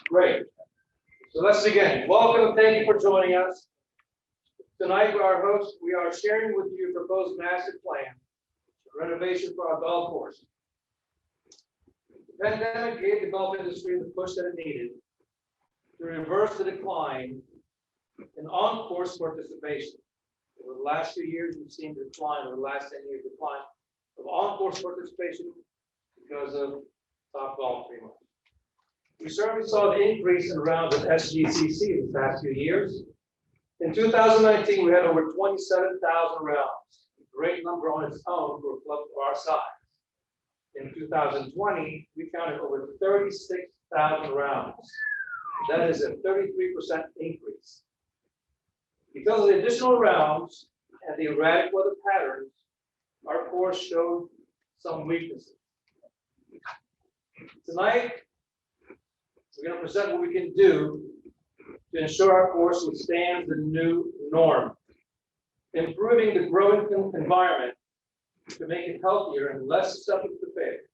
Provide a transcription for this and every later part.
Great. So let's begin. Welcome and thank you for joining us. Tonight, our host, we are sharing with you a proposed master plan renovation for our golf course. The pandemic gave the golf industry the push that it needed to reverse the decline in on-course participation. Over the last few years, we've seen the decline, over the last 10 years, decline of on-course participation because of Topgolf pretty much. We certainly saw the increase in rounds at SGCC in the past few years. In 2019, we had over 27,000 rounds, a great number on its own for a club of our size. In 2020, we counted over 36,000 rounds. That is a 33% increase. Because of the additional rounds and the erratic weather patterns, our course showed some weaknesses. Tonight, we're going to present what we can do to ensure our course withstands the new norm, improving the growing environment to make it healthier and less susceptible to failure.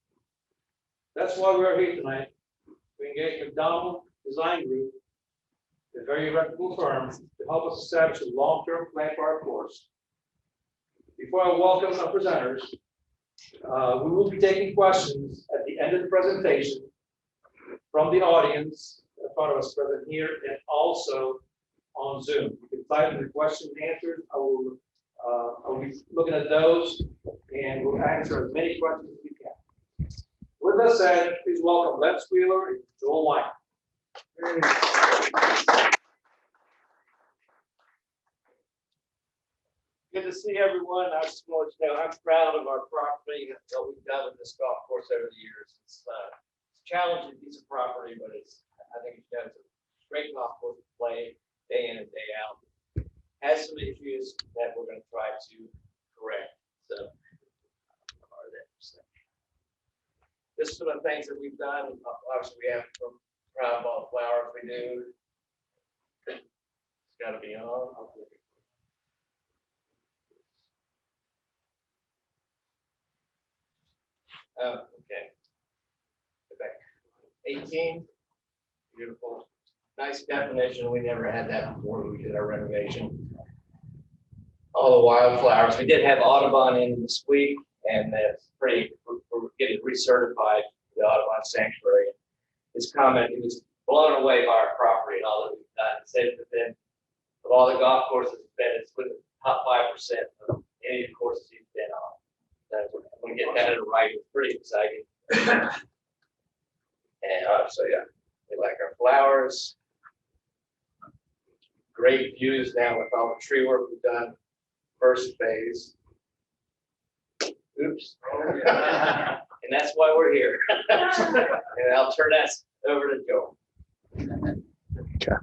That's why we're here tonight. We engaged McDonald Design Group, a very reputable firm, to help us establish a long-term plan for our course. Before I welcome our presenters, we will be taking questions at the end of the presentation from the audience in front of us present here and also on Zoom. You can type in the questions and answers. I'll be looking at those and we'll answer as many questions as we can. With that said, please welcome Len Wheeler and Joel White. Good to see everyone. I just want to know I'm proud of our property and what we've done with this golf course over the years. It's a challenging piece of property, but I think it's done a great golf course to play day in and day out. Has some issues that we're going to try to correct. So, this is some of the things that we've done. Obviously, we have from proud of all the flowers we do. It's got to be on. Okay. Go back. 18. Beautiful. Nice definition. We never had that before we did our renovation. All the wildflowers. We did have Audubon in this week, and that's pretty. We're getting recertified for the Audubon Sanctuary. His comment, he was blown away by our property and all that we've done. He said that of all the golf courses it's within the top 5% of any of the courses he's been on. When we get that in right, it's pretty exciting. And so yeah, we like our flowers. Great views now with all the tree work we've done. First phase. Oops. Oh, yeah. And that's why we're here. And I'll turn that over to Joel. Okay.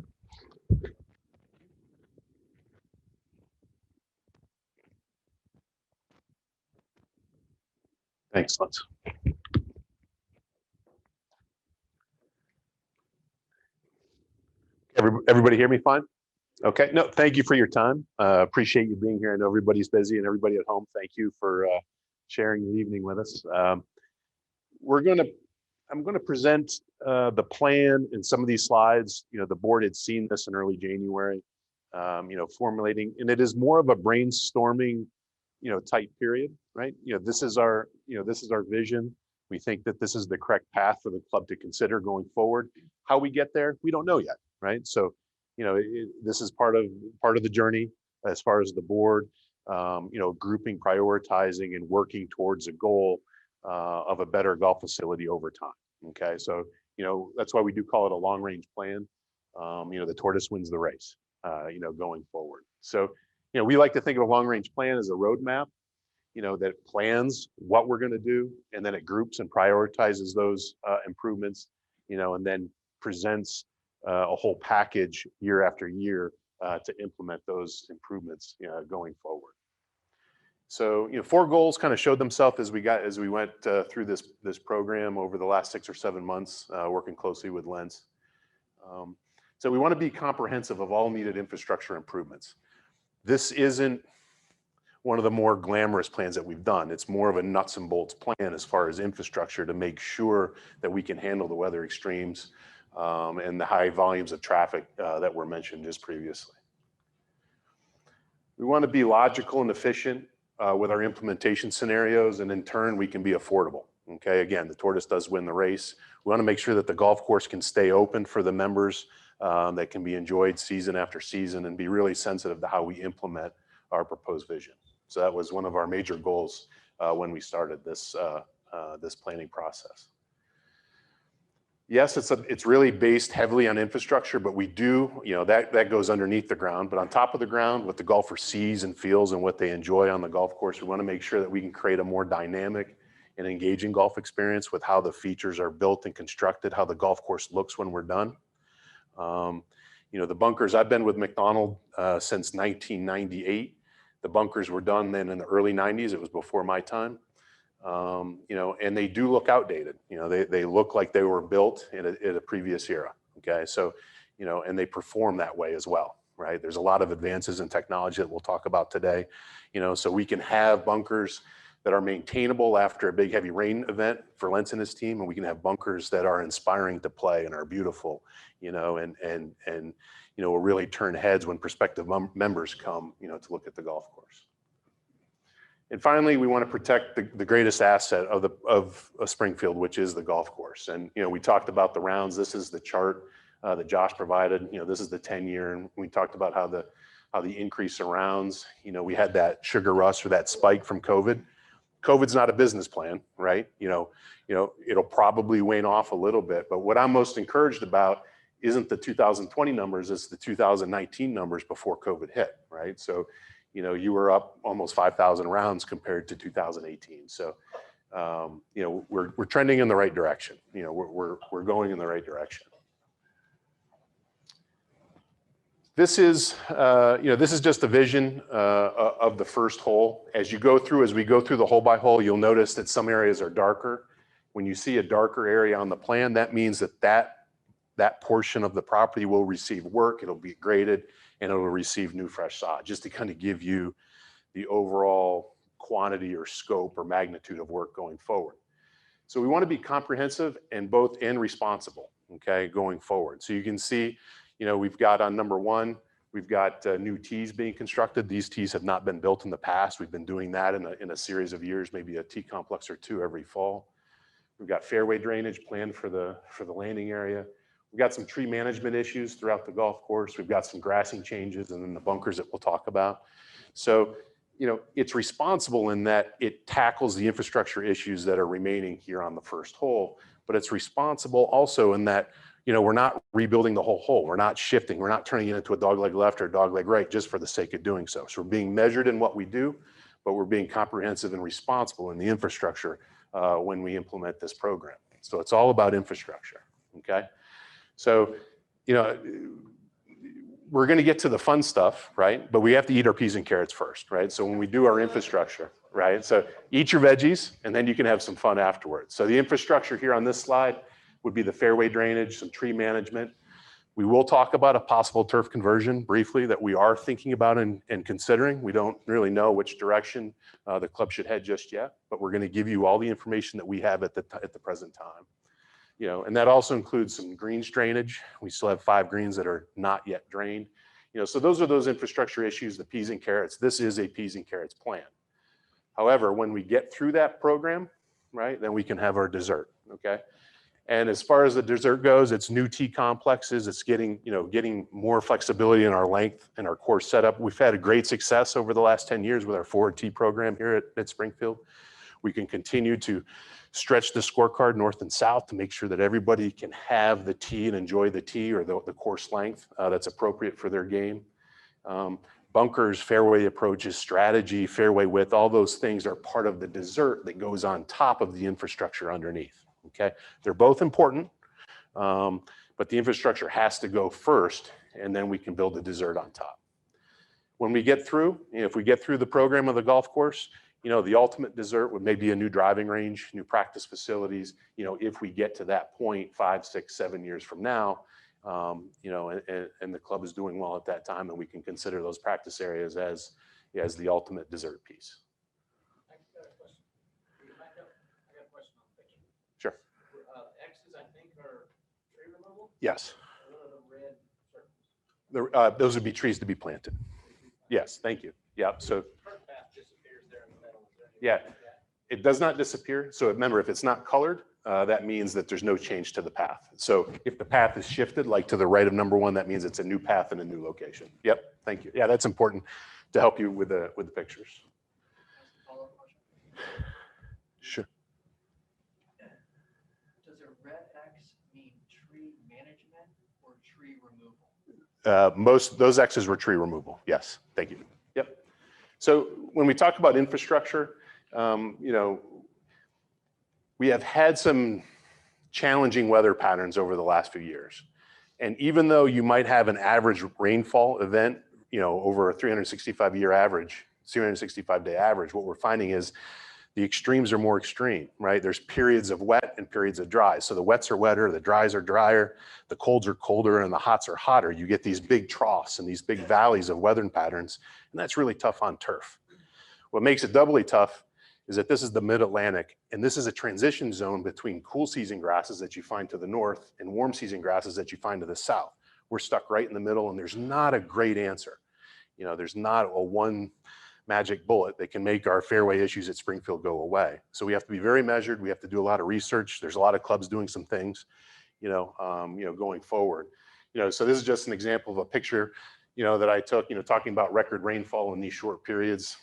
Thanks, Lutz. Everybody hear me fine? Okay. No, thank you for your time. Appreciate you being here. I know everybody's busy and everybody at home. Thank you for sharing your evening with us. I'm going to present the plan and some of these slides. You know, the board had seen this in early January. Formulating, and it is more of a brainstorming, type period, right? This is our vision. We think that this is the correct path for the club to consider going forward. How we get there, we don't know yet, right? So, this is part of the journey as far as the board, grouping, prioritizing, and working towards a goal of a better golf facility over time. Okay, so that's why we do call it a long-range plan. The tortoise wins the race, going forward. So, we like to think of a long-range plan as a roadmap, that plans what we're going to do, and then it groups and prioritizes those improvements, and then presents a whole package year after year to implement those improvements going forward. So, 4 goals kind of showed themselves as we went through this program over the last 6 or 7 months, working closely with Lens. So we want to be comprehensive of all needed infrastructure improvements. This isn't one of the more glamorous plans that we've done. It's more of a nuts and bolts plan as far as infrastructure to make sure that we can handle the weather extremes and the high volumes of traffic that were mentioned just previously. We want to be logical and efficient with our implementation scenarios, and in turn, we can be affordable. Okay, again, the tortoise does win the race. We want to make sure that the golf course can stay open for the members, that can be enjoyed season after season, and be really sensitive to how we implement our proposed vision. So that was one of our major goals when we started this planning process. Yes, it's really based heavily on infrastructure, but we do, that goes underneath the ground. But on top of the ground, what the golfer sees and feels and what they enjoy on the golf course, we want to make sure that we can create a more dynamic and engaging golf experience with how the features are built and constructed, how the golf course looks when we're done. The bunkers, I've been with McDonald since 1998. The bunkers were done then in the early 90s. It was before my time. And they do look outdated. They look like they were built in a previous era. Okay, so, and they perform that way as well, right? There's a lot of advances in technology that we'll talk about today, so we can have bunkers that are maintainable after a big heavy rain event for Lentz and his team, and we can have bunkers that are inspiring to play and are beautiful, and will really turn heads when prospective members come, to look at the golf course. And finally, we want to protect the greatest asset of Springfield, which is the golf course. And we talked about the rounds. This is the chart that Josh provided. This is the 10-year, and we talked about how the increase in rounds. We had that sugar rush or that spike from COVID. COVID's not a business plan, right? It'll probably wane off a little bit. But what I'm most encouraged about isn't the 2020 numbers; it's the 2019 numbers before COVID hit, right? So. You were up almost 5,000 rounds compared to 2018. So, we're trending in the right direction. We're going in the right direction. This is just a vision of the first hole. As we go through the hole by hole, you'll notice that some areas are darker. When you see a darker area on the plan, that means that portion of the property will receive work. It'll be graded, and it'll receive new fresh sod, just to kind of give you the overall quantity or scope or magnitude of work going forward. So we want to be comprehensive and responsible, okay, going forward. So you can see, we've got on number one, we've got new tees being constructed. These tees have not been built in the past. We've been doing that in a series of years, maybe a tee complex or two every fall. We've got fairway drainage planned for the landing area. We've got some tree management issues throughout the golf course. We've got some grassing changes and then the bunkers that we'll talk about. So, it's responsible in that it tackles the infrastructure issues that are remaining here on the first hole, but it's responsible also in that, we're not rebuilding the whole hole. We're not shifting. We're not turning it into a dogleg left or a dogleg right just for the sake of doing so. So we're being measured in what we do, but we're being comprehensive and responsible in the infrastructure when we implement this program. So it's all about infrastructure, okay? So, we're going to get to the fun stuff, right? But we have to eat our peas and carrots first, right? So when we do our infrastructure, right? So eat your veggies, and then you can have some fun afterwards. So the infrastructure here on this slide would be the fairway drainage, some tree management. We will talk about a possible turf conversion briefly that we are thinking about and considering. We don't really know which direction the club should head just yet, but we're going to give you all the information that we have at the present time. And that also includes some greens drainage. We still have 5 greens that are not yet drained. So those are those infrastructure issues, the peas and carrots. This is a peas and carrots plan. However, when we get through that program, right, then we can have our dessert, okay? And as far as the dessert goes, it's new tee complexes. It's getting more flexibility in our length and our course setup. We've had a great success over the last 10 years with our forward tee program here at Springfield. We can continue to stretch the scorecard north and south to make sure that everybody can have the tee and enjoy the tee or the course length that's appropriate for their game. Bunkers, fairway approaches, strategy, fairway width, all those things are part of the dessert that goes on top of the infrastructure underneath, okay? They're both important, but the infrastructure has to go first, and then we can build the dessert on top. When we get through, if we get through the program of the golf course, the ultimate dessert would maybe a new driving range, new practice facilities, if we get to that point 5, 6, 7 years from now, and the club is doing well at that time, and we can consider those practice areas as the ultimate dessert piece. I got a question. I got a question on the picture. Sure. X's, I think, are tree removal. Yes. Those would be trees to be planted. Yes, thank you. Yeah, so. Yeah, it does not disappear. So remember, if it's not colored, that means that there's no change to the path. So if the path is shifted, like to the right of number 1, that means it's a new path in a new location. Yep, thank you. Yeah, that's important to help you with the pictures. Sure. Does a red X mean tree management or tree removal? Most those X's were tree removal. Yes, thank you. Yep. So when we talk about infrastructure, you know, we have had some challenging weather patterns over the last few years. And even though you might have an average rainfall event, you know, over a 365-year average, 365-day average, what we're finding is the extremes are more extreme, right? There's periods of wet and periods of dry. So the wets are wetter, the dries are drier, the colds are colder, and the hots are hotter. You get these big troughs and these big valleys of weather patterns, and that's really tough on turf. What makes it doubly tough is that this is the mid-Atlantic, and this is a transition zone between cool season grasses that you find to the north and warm season grasses that you find to the south. We're stuck right in the middle, and there's not a great answer. You know, there's not a one magic bullet that can make our fairway issues at Springfield go away. So we have to be very measured. We have to do a lot of research. There's a lot of clubs doing some things, going forward. So this is just an example of a picture, that I took, talking about record rainfall in these short periods.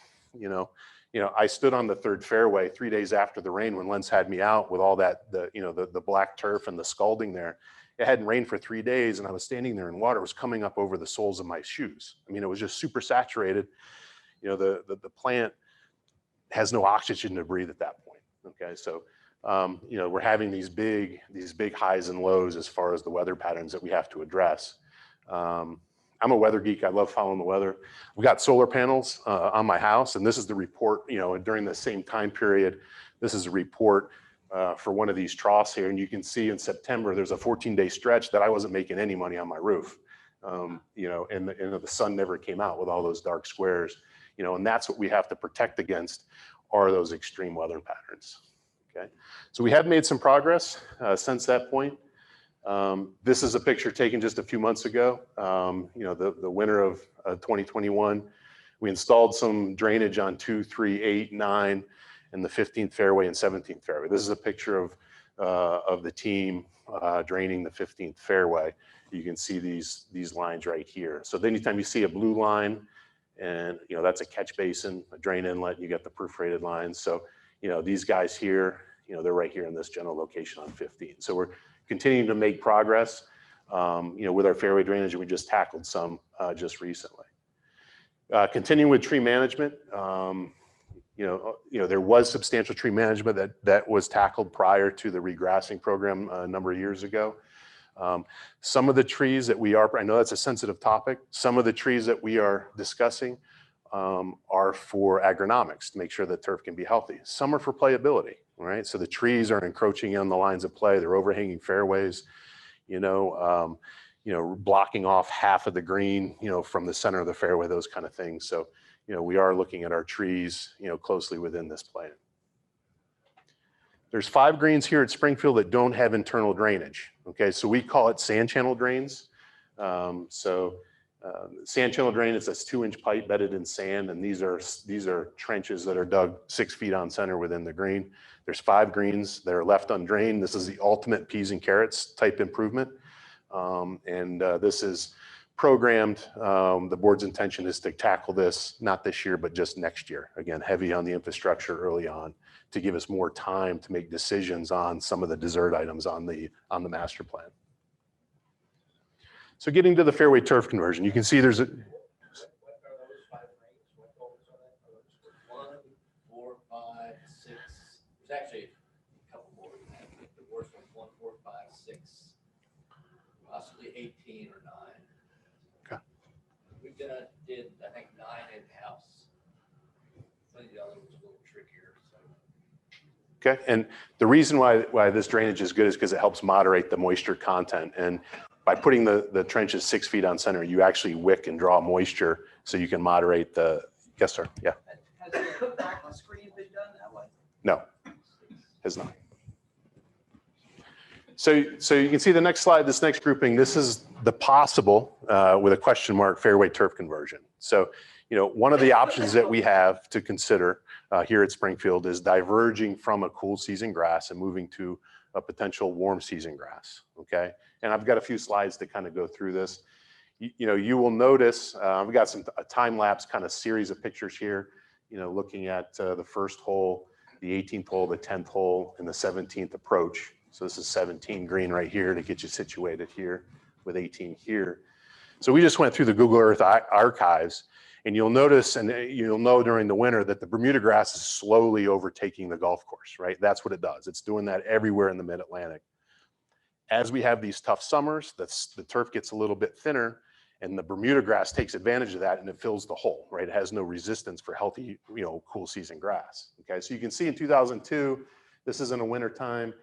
I stood on the third fairway 3 days after the rain when Lentz had me out with all that, the black turf and the scalding there. It hadn't rained for 3 days, and I was standing there and water was coming up over the soles of my shoes. I mean, it was just super saturated. The plant has no oxygen to breathe at that point. Okay, so we're having these big highs and lows as far as the weather patterns that we have to address. I'm a weather geek. I love following the weather. We got solar panels on my house, and this is the report. During the same time period, this is a report for one of these troughs here, and you can see in September there's a 14-day stretch that I wasn't making any money on my roof. And the sun never came out with all those dark squares. And that's what we have to protect against, are those extreme weather patterns. Okay, so we have made some progress since that point. This is a picture taken just a few months ago. The winter of 2021, we installed some drainage on 2, 3, 8, 9, and the 15th fairway and 17th fairway. This is a picture of the team draining the 15th fairway. You can see these lines right here. So anytime you see a blue line, and that's a catch basin, a drain inlet, and you get the perforated lines. So these guys here, they're right here in this general location on 15. So we're continuing to make progress, with our fairway drainage, and we just tackled some just recently. Continuing with tree management, there was substantial tree management that was tackled prior to the regrassing program a number of years ago. Some of the trees that I know that's a sensitive topic. Some of the trees that we are discussing are for agronomics to make sure that turf can be healthy. Some are for playability, right? So the trees are encroaching on the lines of play. They're overhanging fairways, blocking off half of the green, from the center of the fairway, those kind of things. So, we are looking at our trees, closely within this plan. There's 5 greens here at Springfield that don't have internal drainage. Okay, so we call it sand channel drains. Sand channel drain is this 2-inch pipe bedded in sand, and these are trenches that are dug 6 feet on center within the green. There's 5 greens that are left undrained. This is the ultimate peas and carrots type improvement, this is programmed. The board's intention is to tackle this not this year, but just next year. Again, heavy on the infrastructure early on to give us more time to make decisions on some of the dessert items on the master plan. So getting to the fairway turf conversion, you can see there's a. 1, 4, 5, 6. There's actually a couple more than that. The worst one's 1, 4, 5, 6, possibly 18 or 9. Okay. We did, I think, 9 in-house. Some of the other was a little trickier. So. Okay, and the reason why this drainage is good is because it helps moderate the moisture content. And by putting the trenches 6 feet on center, you actually wick and draw moisture so you can moderate the, yes, sir, yeah. Has the backlit screen been done that way? No, has not. So you can see the next slide, this next grouping, this is the possible, with a question mark, fairway turf conversion. So, one of the options that we have to consider here at Springfield is diverging from a cool season grass and moving to a potential warm season grass, okay? And I've got a few slides to kind of go through this. You will notice, we've got a time-lapse kind of series of pictures here, looking at the first hole, the 18th hole, the 10th hole, and the 17th approach. So this is 17 green right here to get you situated here with 18 here. So we just went through the Google Earth archives, and you'll notice, and you'll know during the winter, that the Bermuda grass is slowly overtaking the golf course, right? That's what it does. It's doing that everywhere in the mid-Atlantic. As we have these tough summers, the turf gets a little bit thinner, and the Bermuda grass takes advantage of that, and it fills the hole, right? It has no resistance for healthy, cool season grass. Okay, so you can see in 2002, this is in the winter time,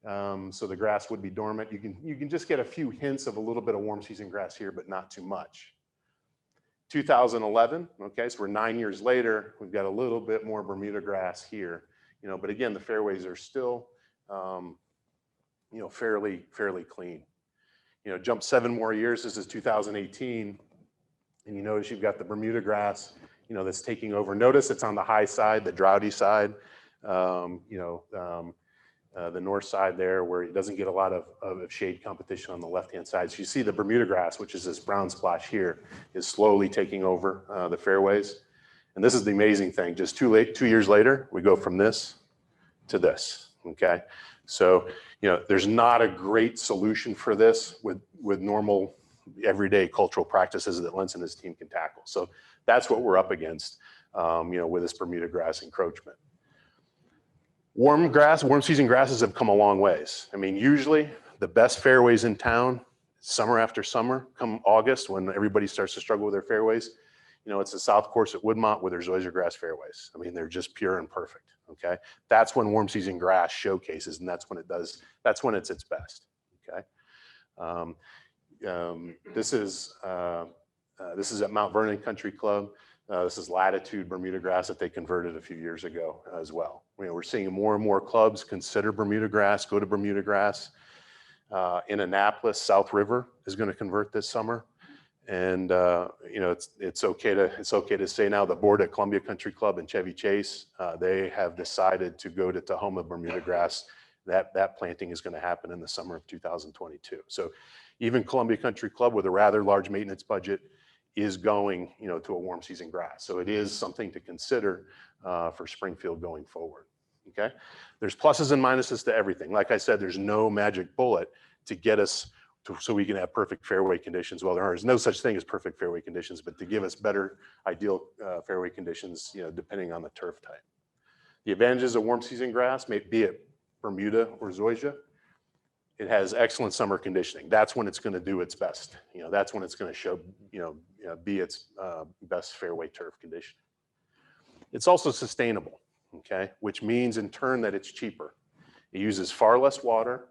so the grass would be dormant. You can just get a few hints of a little bit of warm season grass here, but not too much. 2011, okay, so we're 9 years later, we've got a little bit more Bermuda grass here, but again, the fairways are still, fairly clean. Jump 7 more years, this is 2018, and you notice you've got the Bermuda grass, that's taking over. Notice it's on the high side, the droughty side, the north side there, where it doesn't get a lot of shade competition on the left-hand side. So you see the Bermuda grass, which is this brown splash here, is slowly taking over the fairways. And this is the amazing thing. Just 2 years later, we go from this to this, okay? So, there's not a great solution for this with normal everyday cultural practices that Lentz and his team can tackle. So that's what we're up against, with this Bermuda grass encroachment. Warm season grasses have come a long ways. I mean, usually the best fairways in town, summer after summer, come August, when everybody starts to struggle with their fairways, it's the South Course at Woodmont with their zoysia grass fairways. I mean, they're just pure and perfect, okay? That's when warm season grass showcases, and that's when it's its best, okay? This is at Mount Vernon Country Club. This is Latitude Bermuda grass that they converted a few years ago as well. We're seeing more and more clubs consider Bermuda grass, go to Bermuda grass. In Annapolis, South River is going to convert this summer. And it's okay to say now the board at Columbia Country Club in Chevy Chase, they have decided to go to Tahoma Bermuda grass. That planting is going to happen in the summer of 2022. So even Columbia Country Club, with a rather large maintenance budget, is going to a warm season grass. So it is something to consider for Springfield going forward. Okay, there's pluses and minuses to everything. Like I said, there's no magic bullet to get us so we can have perfect fairway conditions. Well, there is no such thing as perfect fairway conditions, but to give us better ideal fairway conditions, depending on the turf type. The advantages of warm season grass, be it Bermuda or zoysia, it has excellent summer conditioning. That's when it's going to do its best. That's when it's going to show, be its best fairway turf condition. It's also sustainable, okay, which means in turn that it's cheaper. It uses far less water.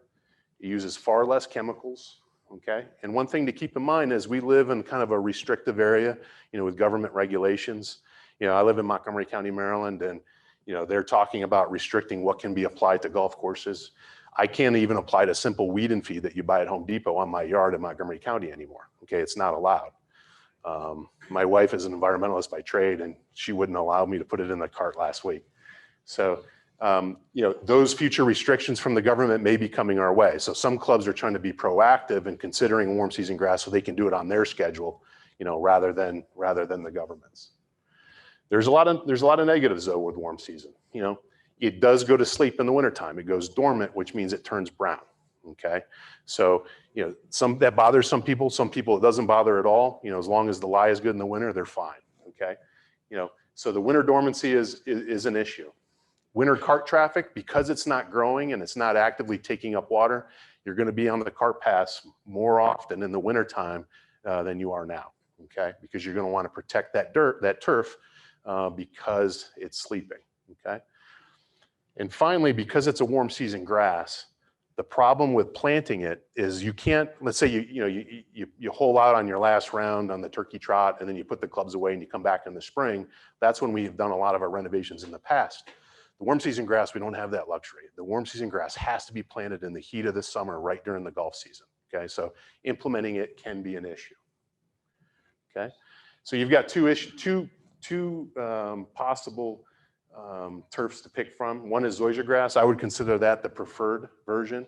It uses far less chemicals, okay? And one thing to keep in mind is we live in kind of a restrictive area, with government regulations. I live in Montgomery County, Maryland, and, they're talking about restricting what can be applied to golf courses. I can't even apply to simple weed and feed that you buy at Home Depot on my yard in Montgomery County anymore, okay? It's not allowed. My wife is an environmentalist by trade, and she wouldn't allow me to put it in the cart last week. So, those future restrictions from the government may be coming our way. So some clubs are trying to be proactive and considering warm season grass so they can do it on their schedule, rather than the government's. There's a lot of negatives though with warm season. It does go to sleep in the wintertime. It goes dormant, which means it turns brown. Okay, so that bothers some people. Some people it doesn't bother at all. As long as the lie is good in the winter, they're fine. Okay, so the winter dormancy is an issue. Winter cart traffic, because it's not growing and it's not actively taking up water, you're going to be on the cart paths more often in the wintertime than you are now, okay? Because you're going to want to protect that turf because it's sleeping, okay? And finally, because it's a warm season grass, the problem with planting it is you can't, let's say you hole out on your last round on the turkey trot and then you put the clubs away and you come back in the spring. That's when we've done a lot of our renovations in the past. The warm season grass, we don't have that luxury. The warm season grass has to be planted in the heat of the summer, right during the golf season. Okay, so implementing it can be an issue. Okay, so you've got two possible turfs to pick from. One is zoysia grass. I would consider that the preferred version.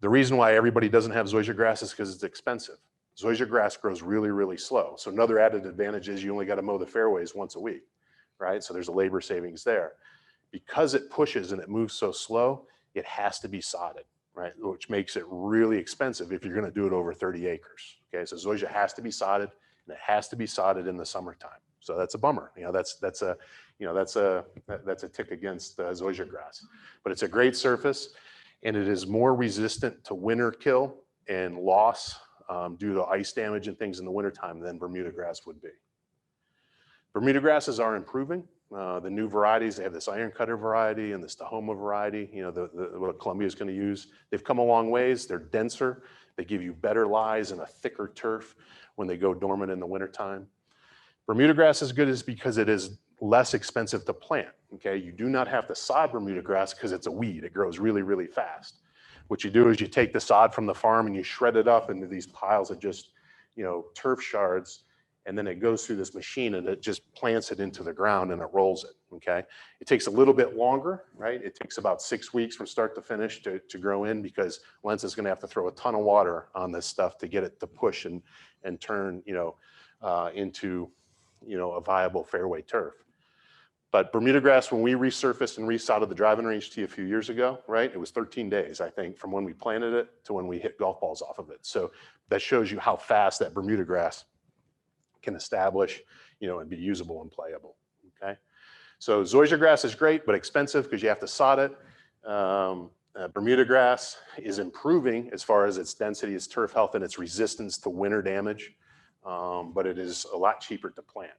The reason why everybody doesn't have zoysia grass is because it's expensive. Zoysia grass grows really, really slow. So another added advantage is you only got to mow the fairways once a week, right? So there's a labor savings there. Because it pushes and it moves so slow, it has to be sodded, right? Which makes it really expensive if you're going to do it over 30 acres. Okay, so zoysia has to be sodded, and it has to be sodded in the summertime. So that's a bummer. You know, that's a tick against zoysia grass. But it's a great surface, and it is more resistant to winter kill and loss due to ice damage and things in the wintertime than Bermuda grass would be. Bermuda grasses are improving. The new varieties, they have this iron cutter variety and this Tahoma variety, you know, what Columbia is going to use. They've come a long ways. They're denser. They give you better lies and a thicker turf when they go dormant in the wintertime. Bermuda grass is good is because it is less expensive to plant. Okay, you do not have to sod Bermuda grass because it's a weed. It grows really, really fast. What you do is you take the sod from the farm and you shred it up into these piles of just, you know, turf shards, and then it goes through this machine and it just plants it into the ground and it rolls it. Okay, it takes a little bit longer, right? It takes about 6 weeks from start to finish to grow in, because Lentz is going to have to throw a ton of water on this stuff to get it to push and turn, you know, into, you know, a viable fairway turf. But Bermuda grass, when we resurfaced and resodded the driving range tee a few years ago, right? It was 13 days, I think, from when we planted it to when we hit golf balls off of it. So that shows you how fast that Bermuda grass can establish, you know, and be usable and playable. Okay. So zoysia grass is great, but expensive because you have to sod it. Bermuda grass is improving as far as its density, its turf health, and its resistance to winter damage. But it is a lot cheaper to plant.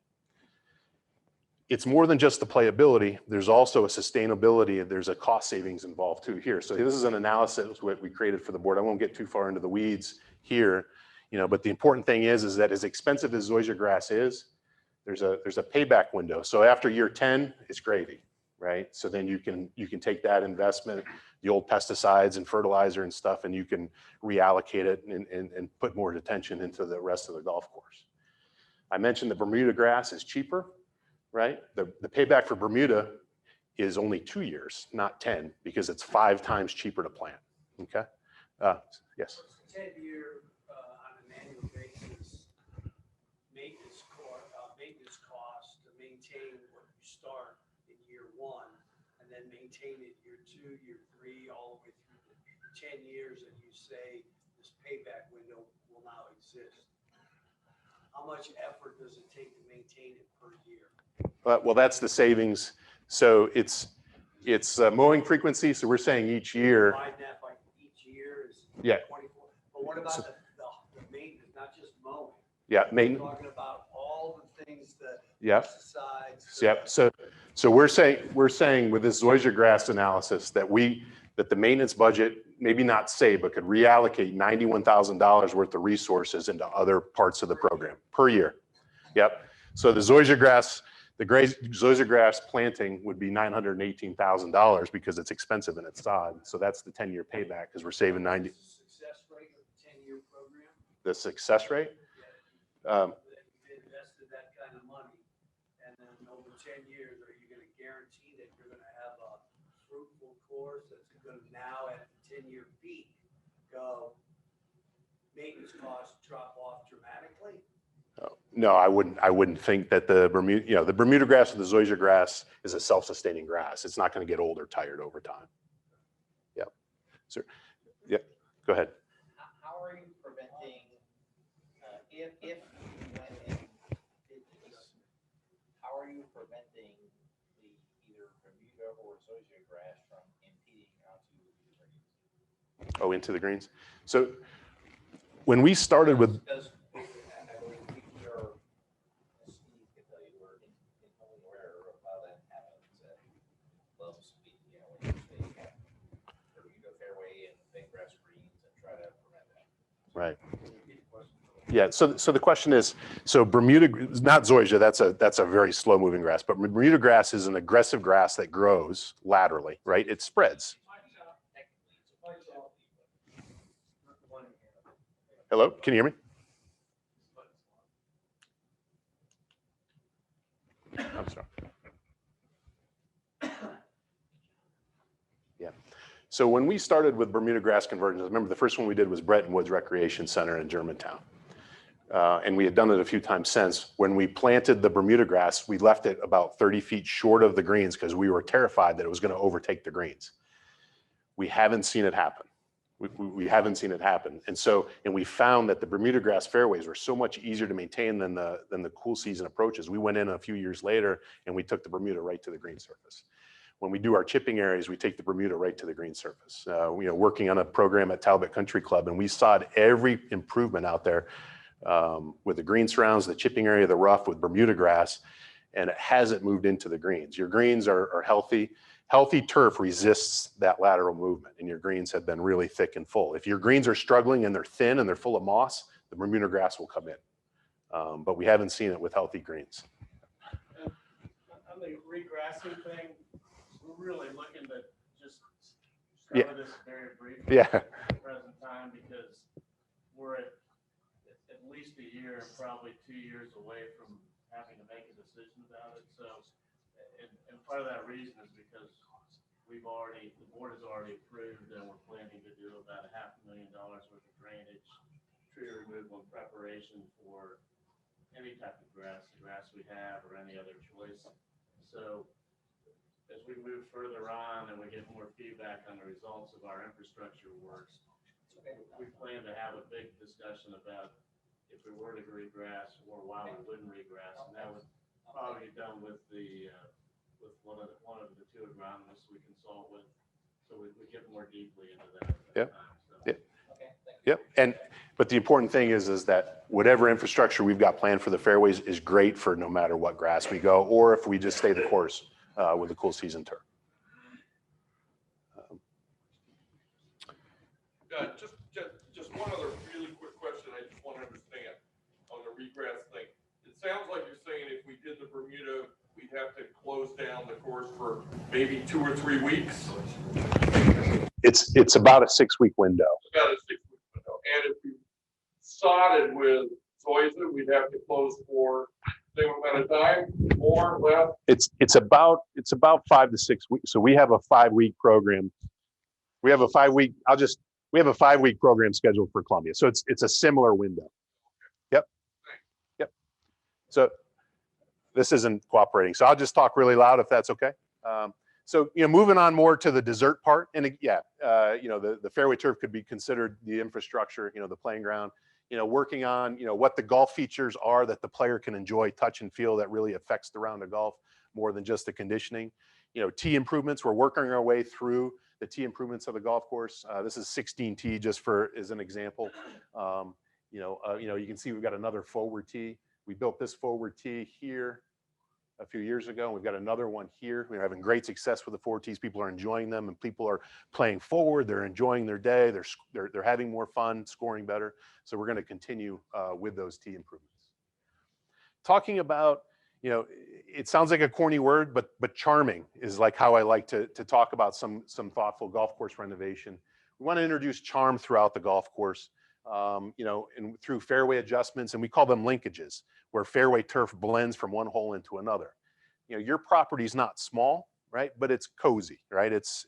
It's more than just the playability. There's also a sustainability, and there's a cost savings involved too here. So this is an analysis what we created for the board. I won't get too far into the weeds here, you know, but the important thing is that as expensive as zoysia grass is, there's a payback window. So after year 10, it's gravy, right? So then you can take that investment, the old pesticides and fertilizer and stuff, and you can reallocate it and put more attention into the rest of the golf course. I mentioned the Bermuda grass is cheaper, right? The payback for Bermuda is only 2 years, not 10, because it's 5 times cheaper to plant. Okay. Yes. 10-year on an annual basis maintenance cost to maintain what you start in year 1 and then maintain it year 2, year 3, all the way through the 10 years that you say this payback window will now exist. How much effort does it take to maintain it per year? Well, that's the savings. So it's mowing frequency. So we're saying each year. Divide that by each year is Yeah. 24. But what about the maintenance, not just mowing? Yeah, We're talking about all the things that Yep. pesticides. Yep. So we're saying with this zoysia grass analysis that the maintenance budget, maybe not save, but could reallocate $91,000 worth of resources into other parts of the program per year. Yep. So the zoysia grass planting would be $918,000 because it's expensive and it's sod. So that's the 10-year payback because we're saving 90. Success rate of the 10-year program? The success rate? Yeah. You invested that kind of money, and then over 10 years, are you going to guarantee that you're going to have a fruitful course that's going to now at the 10-year peak go maintenance costs drop off dramatically? No, I wouldn't think that the Bermuda grass or the zoysia grass is a self-sustaining grass. It's not going to get old or tired over time. Yeah. So, yeah, go ahead. How are you preventing, if you went and did this, how are you preventing the either Bermuda or zoysia grass from impeding onto the greens? Oh, into the greens. So when we started with. Because I believe we are, as Steve can tell you, we're infinitely aware of how that happens at low speed, you know, when you say Bermuda fairway and big grass greens and try to prevent that. Right. Yeah, so the question is, so Bermuda, not zoysia, that's a very slow moving grass, but Bermuda grass is an aggressive grass that grows laterally, right? It spreads. Hello, can you hear me? I'm sorry. Yeah. So when we started with Bermuda grass conversions, remember the first one we did was Bretton Woods Recreation Center in Germantown. And we had done it a few times since. When we planted the Bermuda grass, we left it about 30 feet short of the greens because we were terrified that it was going to overtake the greens. We haven't seen it happen. We haven't seen it happen. And we found that the Bermuda grass fairways were so much easier to maintain than the cool season approaches. We went in a few years later and we took the Bermuda right to the green surface. When we do our chipping areas, we take the Bermuda right to the green surface. Working on a program at Talbot Country Club, and we saw every improvement out there with the green surrounds, the chipping area, the rough with Bermuda grass, and it hasn't moved into the greens. Your greens are healthy. Healthy turf resists that lateral movement, and your greens have been really thick and full. If your greens are struggling and they're thin and they're full of moss, the Bermuda grass will come in. But we haven't seen it with healthy greens. And on the regrassing thing, we're really looking to just cover this very briefly at the present time, because we're at least a year, probably 2 years away from having to make a decision about it. So, and part of that reason is because the board has already approved, and we're planning to do about $500,000 worth of drainage, tree removal, and preparation for any type of grass, the grass we have, or any other choice. So as we move further on and we get more feedback on the results of our infrastructure works, we plan to have a big discussion about if we were to regrass or why we wouldn't regrass, and that would probably be done with with one of the two agronomists we consult with, so we get more deeply into that. Yep. So. Yep. Yep. But the important thing is that whatever infrastructure we've got planned for the fairways is great for no matter what grass we go, or if we just stay the course with the cool season turf. Just one other really quick question I just want to understand on the regrass thing. It sounds like you're saying if we did the Bermuda, we'd have to close down the course for maybe 2 or 3 weeks. It's about a 6-week window. About a 6-week window. And if we sodded with zoysia, we'd have to close for the same amount of time, more, less. It's about 5 to 6 weeks. So we have a 5-week program. We have a 5-week program scheduled for Columbia. So it's a similar window. Yep. So this isn't cooperating. So I'll just talk really loud if that's okay. So, moving on more to the dessert part, and the fairway turf could be considered the infrastructure, the playing ground, working on, what the golf features are that the player can enjoy, touch and feel that really affects the round of golf more than just the conditioning. Tee improvements, we're working our way through the tee improvements of the golf course. This is 16 tee just as an example. You can see we've got another forward tee. We built this forward tee here a few years ago. We've got another one here. We're having great success with the forward tees. People are enjoying them, and people are playing forward. They're enjoying their day. They're having more fun, scoring better. So we're going to continue with those tee improvements. Talking about, it sounds like a corny word, but charming is like how I like to talk about some thoughtful golf course renovation. We want to introduce charm throughout the golf course. And through fairway adjustments, and we call them linkages, where fairway turf blends from one hole into another. Your property's not small, right? But it's cozy, right? It's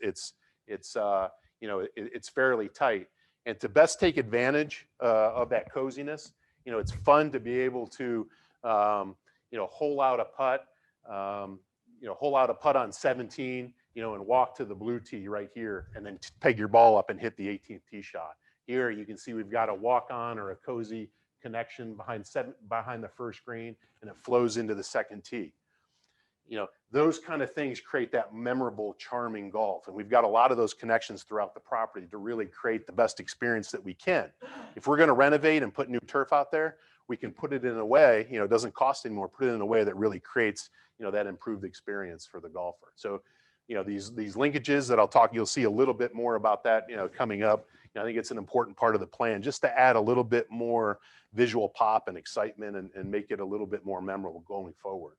fairly tight. And to best take advantage of that coziness, it's fun to be able to, hole out a putt, on 17, and walk to the blue tee right here, and then peg your ball up and hit the 18th tee shot. Here you can see we've got a walk-on or a cozy connection behind the first green, and it flows into the second tee. Those kind of things create that memorable, charming golf. And we've got a lot of those connections throughout the property to really create the best experience that we can. If we're going to renovate and put new turf out there, we can put it in a way, it doesn't cost anymore, put it in a way that really creates, that improved experience for the golfer. So, these linkages that you'll see a little bit more about that, coming up. I think it's an important part of the plan just to add a little bit more visual pop and excitement and make it a little bit more memorable going forward.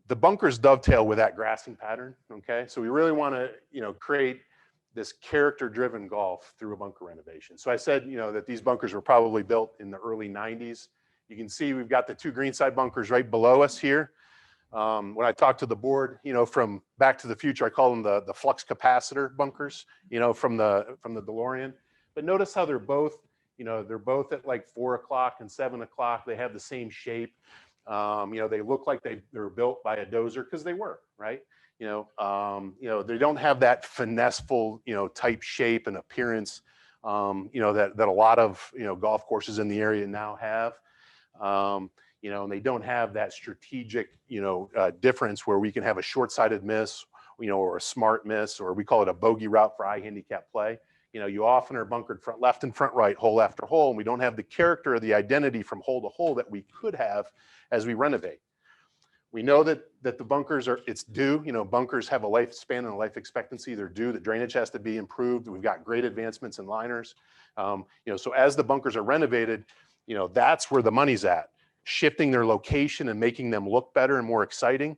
The bunkers dovetail with that grassing pattern, okay? So we really want to, create this character-driven golf through a bunker renovation. So I said, that these bunkers were probably built in the early 90s. You can see we've got the two greenside bunkers right below us here. When I talked to the board, from Back to the Future, I call them the flux capacitor bunkers, from the DeLorean. But notice how they're both at like 4 o'clock and 7 o'clock. They have the same shape. They look like they were built by a dozer because they were, right? They don't have that finesseful, type shape and appearance, that a lot of, golf courses in the area now have. And they don't have that strategic, difference where we can have a short-sided miss, or a smart miss, or we call it a bogey route for high handicap play. You often are bunkered front left and front right, hole after hole, and we don't have the character or the identity from hole to hole that we could have as we renovate. We know that the bunkers it's due, bunkers have a lifespan and a life expectancy. They're due. The drainage has to be improved. We've got great advancements in liners. So as the bunkers are renovated, that's where the money's at. Shifting their location and making them look better and more exciting,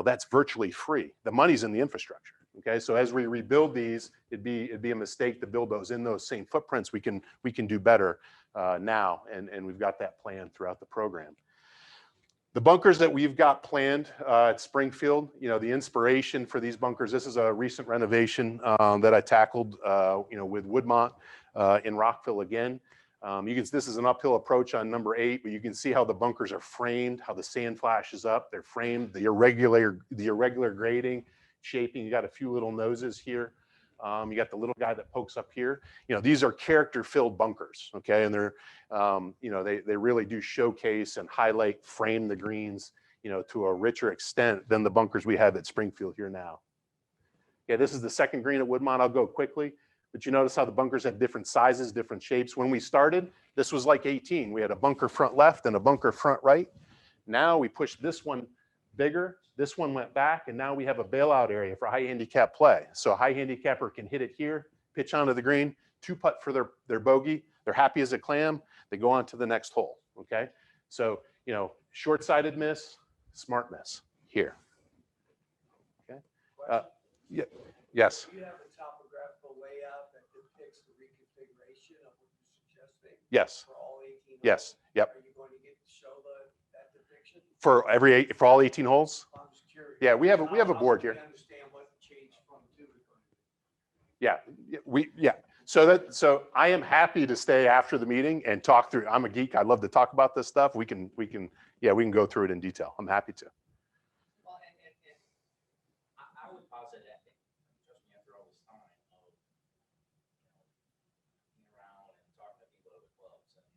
that's virtually free. The money's in the infrastructure. Okay, so as we rebuild these, it'd be a mistake to build those in those same footprints. We can do better now, and we've got that plan throughout the program. The bunkers that we've got planned at Springfield, the inspiration for these bunkers. This is a recent renovation that I tackled, with Woodmont in Rockville again. This is an uphill approach on number 8, but you can see how the bunkers are framed, how the sand flashes up. They're framed, the irregular grading, shaping. You got a few little noses here. You got the little guy that pokes up here. These are character-filled bunkers, okay? And they're, they really do showcase and highlight, frame the greens, to a richer extent than the bunkers we have at Springfield here now. Yeah, this is the second green at Woodmont. I'll go quickly. But you notice how the bunkers have different sizes, different shapes. When we started, this was like 18. We had a bunker front left and a bunker front right. Now we pushed this one bigger. This one went back, and now we have a bailout area for high handicap play. So a high handicapper can hit it here, pitch onto the green, 2-putt for their bogey. They're happy as a clam. They go on to the next hole, okay? So, short-sided miss, smart miss here. Okay? Yeah. Yes. Do you have a topographical layout that depicts the reconfiguration of what you're suggesting? Yes. For all 18 holes? Yes. Yep. Are you going to show that depiction? For all 18 holes? I'm just curious. Yeah, we have a board here. I understand what changed from 2 to 3. Yeah. So I am happy to stay after the meeting and talk through. I'm a geek. I love to talk about this stuff. We can go through it in detail. I'm happy to. Well, and I would posit that, trust me, after all this time of, being around and talking to people at other clubs, and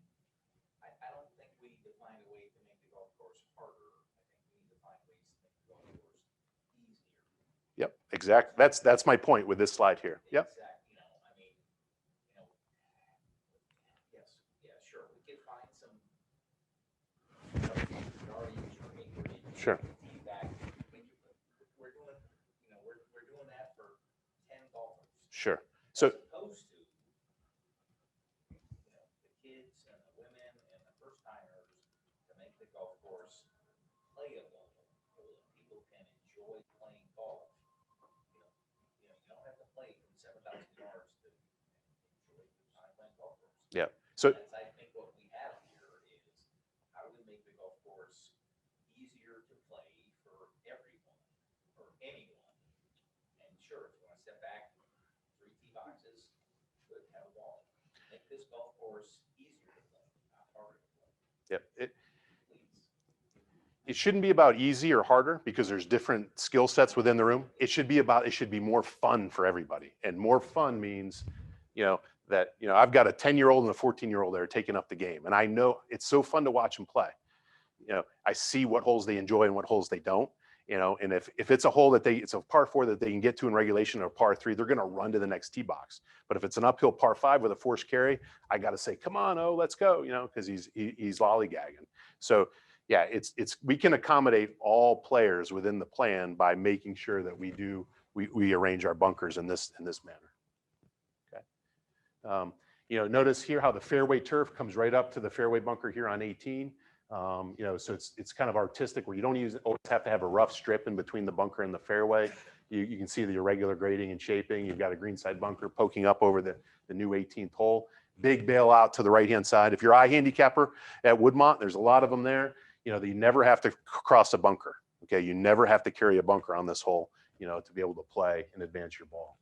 I don't think we need to find a way to make the golf course harder. I think we need to find ways to make the golf course easier. Yep, exactly. That's my point with this slide here. Yep. Exactly. Yes, yeah, sure. We could find some. Sure. Feedback. We're doing, we're doing that for 10 golfers. Sure. So As opposed to, the kids and the women and the first timers to make the golf course playable, so that people can enjoy playing golf. You don't have to play from 7,000 yards to enjoy playing golf course. yeah. So That's, I think what we have here is how do we make the golf course easier to play for everyone, for anyone? And sure, if you want to step back 3 tee boxes, good, have a ball. Make this golf course easier to play, not harder to play, yep. please. It shouldn't be about easy or harder because there's different skill sets within the room. It should be more fun for everybody. And more fun means, that, I've got a 10-year-old and a 14-year-old that are taking up the game. And I know it's so fun to watch them play. I see what holes they enjoy and what holes they don't, and if it's a hole it's a par 4 that they can get to in regulation or par 3, they're going to run to the next tee box. But if it's an uphill par 5 with a forced carry, I got to say, come on, let's go, because he's lollygagging. So yeah, we can accommodate all players within the plan by making sure that we arrange our bunkers in this manner. You know, notice here how the fairway turf comes right up to the fairway bunker here on 18. You know, so it's kind of artistic where you don't always have to have a rough strip in between the bunker and the fairway. You can see the irregular grading and shaping. You've got a greenside bunker poking up over the new 18th hole. Big bail out to the right-hand side. If you're a handicapper at Woodmont, there's a lot of them there. You know, you never have to cross a bunker. Okay, you never have to carry a bunker on this hole, you know, to be able to play and advance your ball.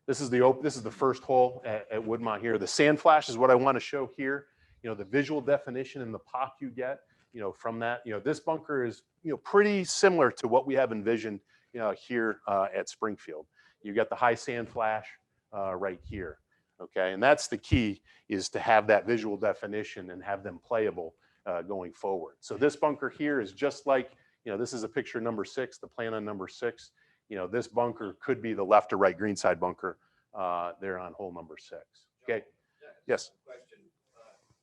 This is the first hole at Woodmont here. The sand flash is what I want to show here. You know, the visual definition and the pop you get, you know, from that. You know, this bunker is, you know, pretty similar to what we have envisioned, you know, here at Springfield. You got the high sand flash right here. Okay, and that's the key, is to have that visual definition and have them playable going forward. So this bunker here is just like, you know, this is a picture number 6, the plan on number 6. You know, this bunker could be the left or right greenside bunker there on hole number 6. Okay. Yes. Question,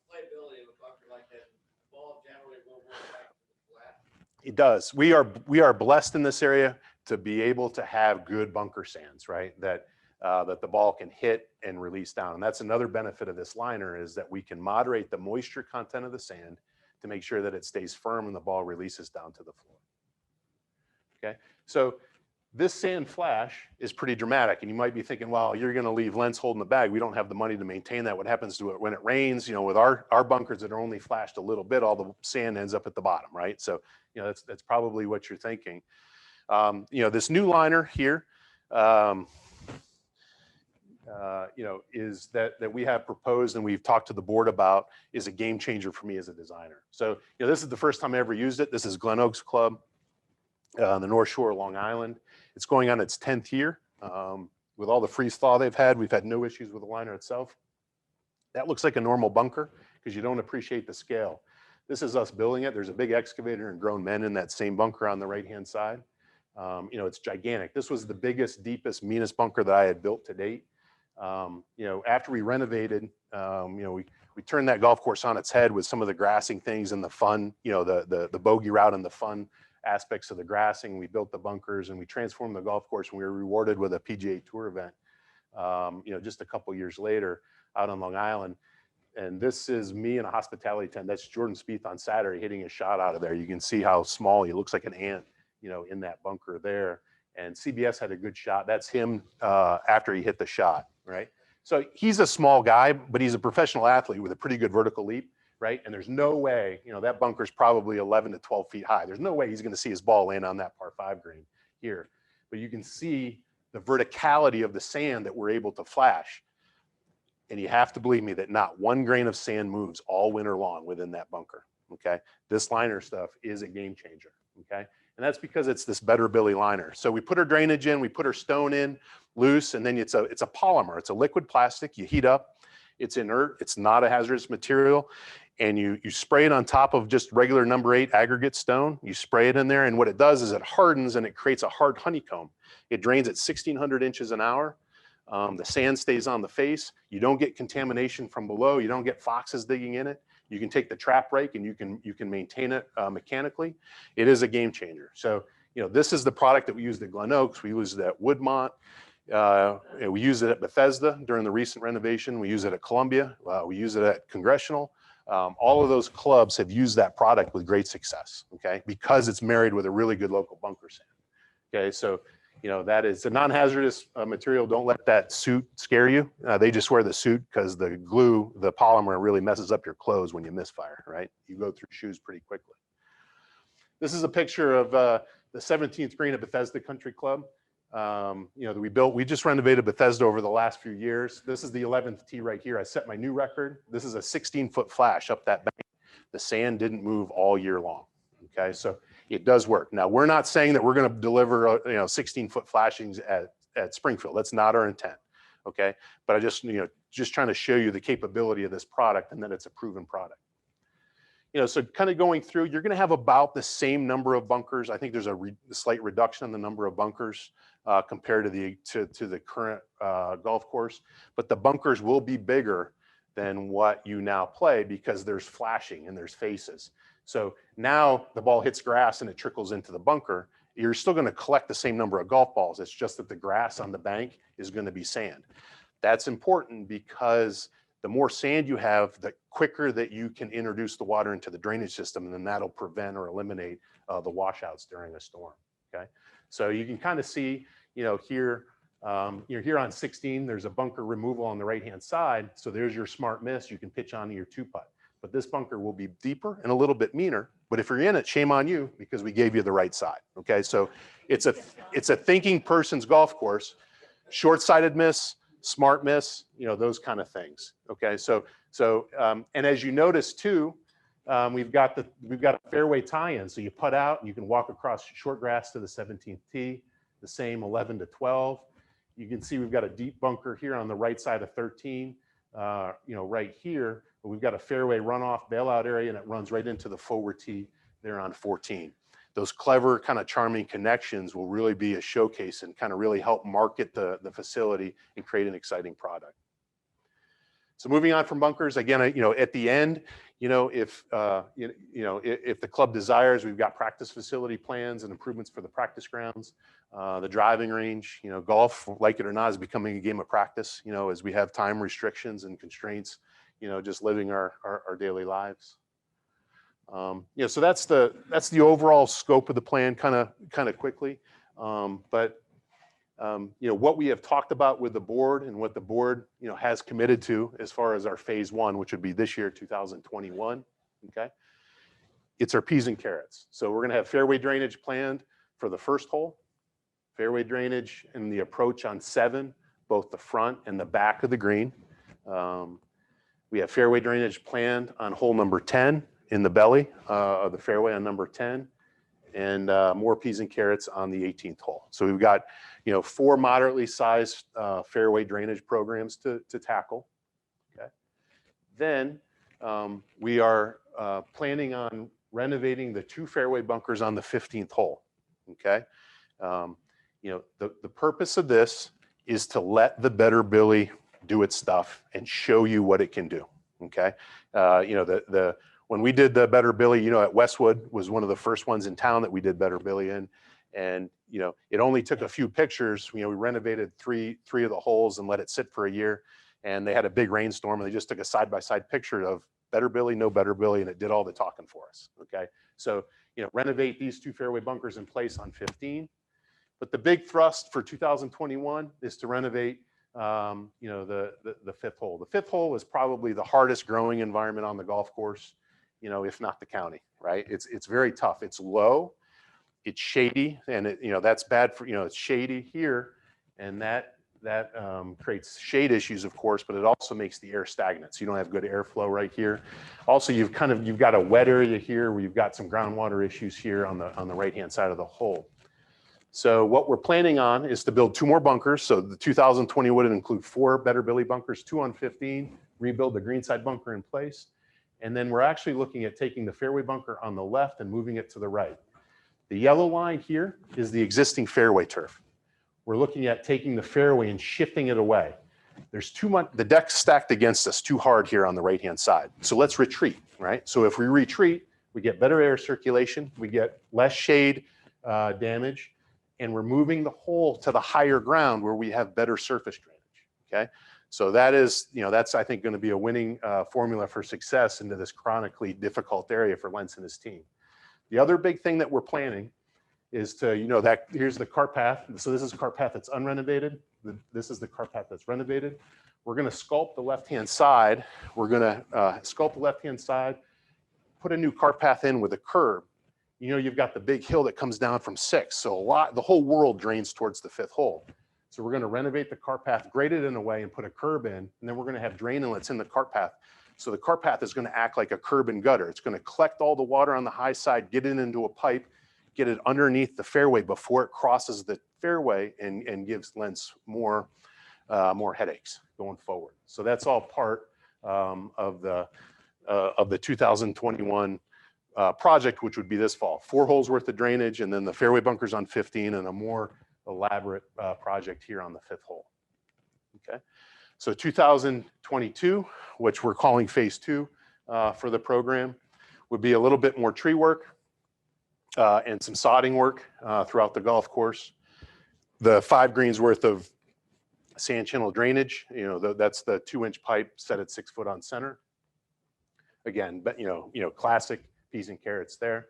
playability of a bunker like that, ball generally will work back to the flat. It does. We are blessed in this area to be able to have good bunker sands, right? That the ball can hit and release down. And that's another benefit of this liner, is that we can moderate the moisture content of the sand to make sure that it stays firm and the ball releases down to the floor. Okay, so this sand flash is pretty dramatic, and you might be thinking, well, you're going to leave lens holding the bag. We don't have the money to maintain that. What happens to it when it rains? You know, with our bunkers that are only flashed a little bit, all the sand ends up at the bottom, right? So, you know, that's probably what you're thinking. You know, this new liner here, you know, is that we have proposed and we've talked to the board about, is a game changer for me as a designer. So, you know, this is the first time I ever used it. This is Glen Oaks Club, on the North Shore of Long Island. It's going on its 10th year. With all the freeze thaw they've had, we've had no issues with the liner itself. That looks like a normal bunker because you don't appreciate the scale. This is us building it. There's a big excavator and grown men in that same bunker on the right-hand side. You know, it's gigantic. This was the biggest, deepest, meanest bunker that I had built to date. You know, after we renovated, you know, we turned that golf course on its head with some of the grassing things and the fun, you know, the bogey route and the fun aspects of the grassing. We built the bunkers and we transformed the golf course, and we were rewarded with a PGA Tour event, you know, just a couple years later out on Long Island. And this is me in a hospitality tent. That's Jordan Spieth on Saturday hitting a shot out of there. You can see how small he looks, like an ant, you know, in that bunker there. And CBS had a good shot. That's him after he hit the shot, right? So he's a small guy, but he's a professional athlete with a pretty good vertical leap, right? And there's no way, you know, that bunker's probably 11 to 12 feet high. There's no way he's going to see his ball land on that par 5 green here. But you can see the verticality of the sand that we're able to flash. And you have to believe me that not one grain of sand moves all winter long within that bunker, okay? This liner stuff is a game changer, okay? And that's because it's this Better Billy liner. So we put our drainage in, we put our stone in loose, and then it's a polymer. It's a liquid plastic. You heat up. It's inert. It's not a hazardous material. And you spray it on top of just regular number 8 aggregate stone. You spray it in there, and what it does is it hardens and it creates a hard honeycomb. It drains at 1,600 inches an hour. The sand stays on the face. You don't get contamination from below. You don't get foxes digging in it. You can take the trap rake and you can maintain it mechanically. It is a game changer. So, you know, this is the product that we used at Glen Oaks. We used it at Woodmont. We used it at Bethesda during the recent renovation. We use it at Columbia. We use it at Congressional. All of those clubs have used that product with great success, okay, because it's married with a really good local bunker sand. Okay, so, you know, that is a non-hazardous material. Don't let that suit scare you. They just wear the suit because the glue, the polymer, really messes up your clothes when you misfire, right? You go through shoes pretty quickly. This is a picture of the 17th green at Bethesda Country Club. You know, that we just renovated Bethesda over the last few years. This is the 11th tee right here. I set my new record. This is a 16-foot flash up that bank. The sand didn't move all year long, okay? So it does work. Now, we're not saying that we're going to deliver, you know, 16-foot flashings at Springfield. That's not our intent, okay? But I just, you know, just trying to show you the capability of this product and that it's a proven product. You know, so kind of going through, you're going to have about the same number of bunkers. I think there's a slight reduction in the number of bunkers compared to the current golf course, but the bunkers will be bigger than what you now play because there's flashing and there's faces. So now the ball hits grass and it trickles into the bunker. You're still going to collect the same number of golf balls. It's just that the grass on the bank is going to be sand. That's important because the more sand you have, the quicker that you can introduce the water into the drainage system, and then that'll prevent or eliminate the washouts during a storm. Okay, so you can kind of see, here, you're here on 16. There's a bunker removal on the right-hand side, so there's your smart miss. You can pitch onto your 2-putt, but this bunker will be deeper and a little bit meaner. But if you're in it, shame on you because we gave you the right side. Okay, so it's a thinking person's golf course. Short-sighted miss, smart miss, those kind of things. Okay, so and as you notice too, we've got a fairway tie-in. So you putt out and you can walk across short grass to the 17th tee, the same 11 to 12. You can see we've got a deep bunker here on the right side of 13, right here, but we've got a fairway runoff bailout area and it runs right into the forward tee there on 14. Those clever kind of charming connections will really be a showcase and kind of really help market the facility and create an exciting product. So moving on from bunkers, again, at the end, if the club desires, we've got practice facility plans and improvements for the practice grounds, the driving range. Golf, like it or not, is becoming a game of practice. As we have time restrictions and constraints, just living our daily lives. So that's the overall scope of the plan, kind of quickly. What we have talked about with the board and what the board has committed to as far as our phase 1, which would be this year, 2021. Okay, it's our P's and carrots. So we're going to have fairway drainage planned for the first hole, fairway drainage and the approach on 7, both the front and the back of the green. We have fairway drainage planned on hole number 10 in the belly of the fairway on number 10, and more P's and carrots on the 18th hole. So we've got 4 moderately sized fairway drainage programs to tackle. Okay. Then we are planning on renovating the 2 fairway bunkers on the 15th hole. Okay. The purpose of this is to let the Better Billy do its stuff and show you what it can do. Okay. When we did the Better Billy, at Westwood was one of the first ones in town that we did Better Billy in. And, it only took a few pictures. We renovated three of the holes and let it sit for a year. And they had a big rainstorm and they just took a side-by-side picture of Better Billy, no Better Billy, and it did all the talking for us. Okay. So, renovate these 2 fairway bunkers in place on 15. But the big thrust for 2021 is to renovate, the 5th hole. The 5th hole is probably the hardest growing environment on the golf course, if not the county, right? It's very tough. It's low, it's shady, and that's bad for, it's shady here, and that creates shade issues, of course, but it also makes the air stagnant. So you don't have good airflow right here. Also, you've got a wet area here where you've got some groundwater issues here on the right-hand side of the hole. So what we're planning on is to build 2 more bunkers. So the 2020 would include 4 Better Billy bunkers, 2 on 15, rebuild the greenside bunker in place. And then we're actually looking at taking the fairway bunker on the left and moving it to the right. The yellow line here is the existing fairway turf. We're looking at taking the fairway and shifting it away. There's too much, the deck's stacked against us too hard here on the right-hand side. So let's retreat, right? So if we retreat, we get better air circulation, we get less shade damage, and we're moving the hole to the higher ground where we have better surface drainage, okay? So that is, that's, I think, going to be a winning formula for success into this chronically difficult area for Lentz and his team. The other big thing that we're planning is to, here's the cart path. So this is a cart path that's unrenovated. This is the cart path that's renovated. We're going to sculpt the left-hand side. We're going to sculpt the left-hand side, put a new cart path in with a curb. You've got the big hill that comes down from 6. So the whole world drains towards the 5th hole. So we're going to renovate the cart path, grade it in a way and put a curb in, and then we're going to have drain inlets in the cart path. So the cart path is going to act like a curb and gutter. It's going to collect all the water on the high side, get it into a pipe, get it underneath the fairway before it crosses the fairway and gives Lentz more headaches going forward. So that's all part of the 2021 project, which would be this fall. 4 holes worth of drainage, and then the fairway bunkers on 15, and a more elaborate project here on the 5th hole. Okay, so 2022, which we're calling phase 2 for the program, would be a little bit more tree work and some sodding work throughout the golf course. The 5 greens worth of Sand channel drainage, that's the 2-inch pipe set at 6 foot on center. Again, but classic peas and carrots there.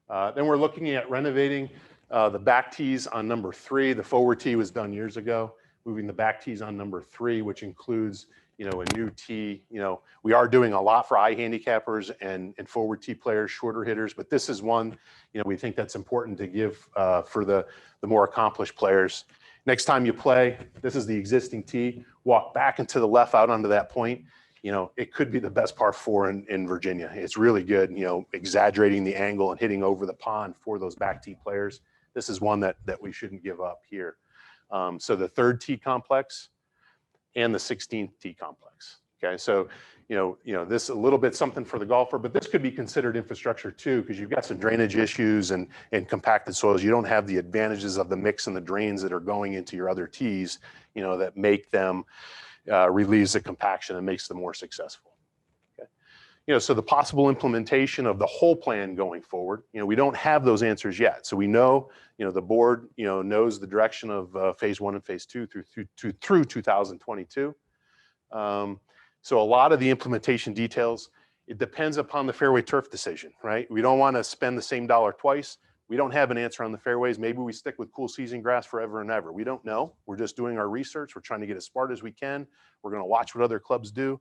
Then we're looking at renovating the back tees on number 3. The forward tee was done years ago. Moving the back tees on number 3, which includes a new tee. We are doing a lot for eye handicappers and forward tee players, shorter hitters, but this is one we think that's important to give for the more accomplished players. Next time you play, this is the existing tee. Walk back and to the left out onto that point. It could be the best par 4 in Virginia. It's really good, exaggerating the angle and hitting over the pond for those back tee players. This is one that we shouldn't give up here. So the 3rd tee complex and the 16th tee complex. Okay, so this a little bit something for the golfer, but this could be considered infrastructure too, because you've got some drainage issues and compacted soils. You don't have the advantages of the mix and the drains that are going into your other tees, that make them relieves the compaction and makes them more successful. Okay, so the possible implementation of the whole plan going forward, we don't have those answers yet. So we know, the board, knows the direction of phase 1 and phase 2 through 2022. So a lot of the implementation details, it depends upon the fairway turf decision, right? We don't want to spend the same dollar twice. We don't have an answer on the fairways. Maybe we stick with cool season grass forever and ever. We don't know. We're just doing our research. We're trying to get as smart as we can. We're going to watch what other clubs do.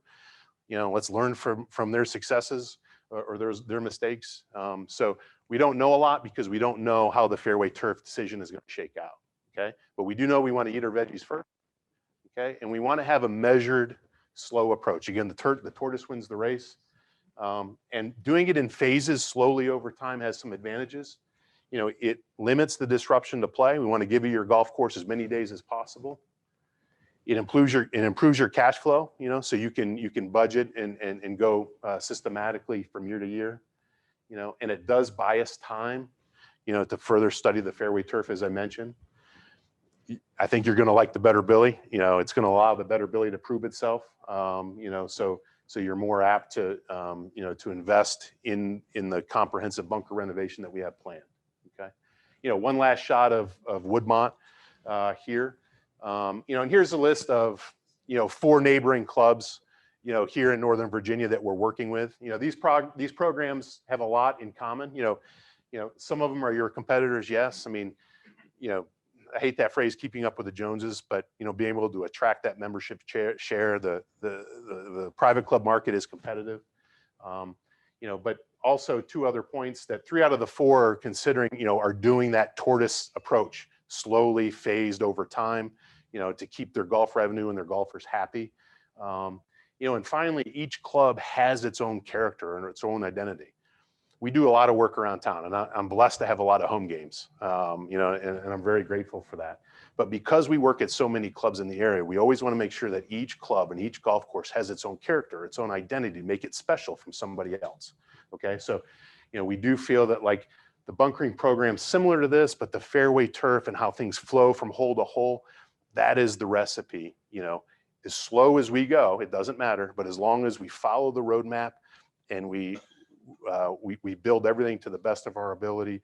Let's learn from their successes or their mistakes. So we don't know a lot because we don't know how the fairway turf decision is going to shake out. Okay, but we do know we want to eat our veggies first. Okay, and we want to have a measured, slow approach. Again, the tortoise wins the race, and doing it in phases slowly over time has some advantages. It limits the disruption to play. We want to give you your golf course as many days as possible. It improves your cash flow, so you can budget and go systematically from year to year, and it does buy us time, to further study the fairway turf, as I mentioned. I think you're going to like the Better Billy. It's going to allow the Better Billy to prove itself. So you're more apt to to invest in the comprehensive bunker renovation that we have planned. Okay, one last shot of Woodmont here. And here's a list of 4 neighboring clubs here in Northern Virginia that we're working with. These programs have a lot in common. Some of them are your competitors. Yes, I mean, I hate that phrase, keeping up with the Joneses, but being able to attract that membership share. The private club market is competitive. But also 2 other points that 3 out of the 4 are considering, are doing that tortoise approach, slowly phased over time, to keep their golf revenue and their golfers happy. And finally, each club has its own character and its own identity. We do a lot of work around town, and I'm blessed to have a lot of home games, and I'm very grateful for that. But because we work at so many clubs in the area, we always want to make sure that each club and each golf course has its own character, its own identity, make it special from somebody else. Okay, so we do feel that like the bunkering program similar to this, but the fairway turf and how things flow from hole to hole, that is the recipe. As slow as we go, it doesn't matter, but as long as we follow the roadmap and we build everything to the best of our ability,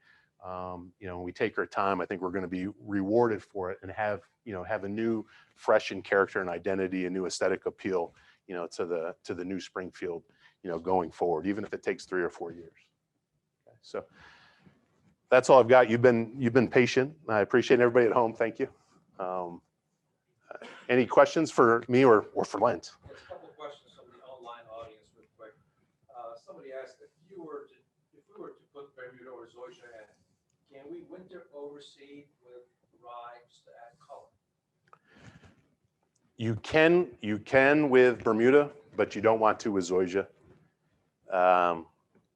we take our time, I think we're going to be rewarded for it and have a new freshened character and identity, a new aesthetic appeal, to the new Springfield, going forward, even if it takes 3 or 4 years. Okay, so that's all I've got. You've been patient. I appreciate everybody at home. Thank you. Any questions for me or for Lent? There's a couple of questions from the online audience real quick. Somebody asked if we were to put Bermuda or Zoysia in, can we winter overseed with rye just to add color? You can with Bermuda, but you don't want to with Zoysia.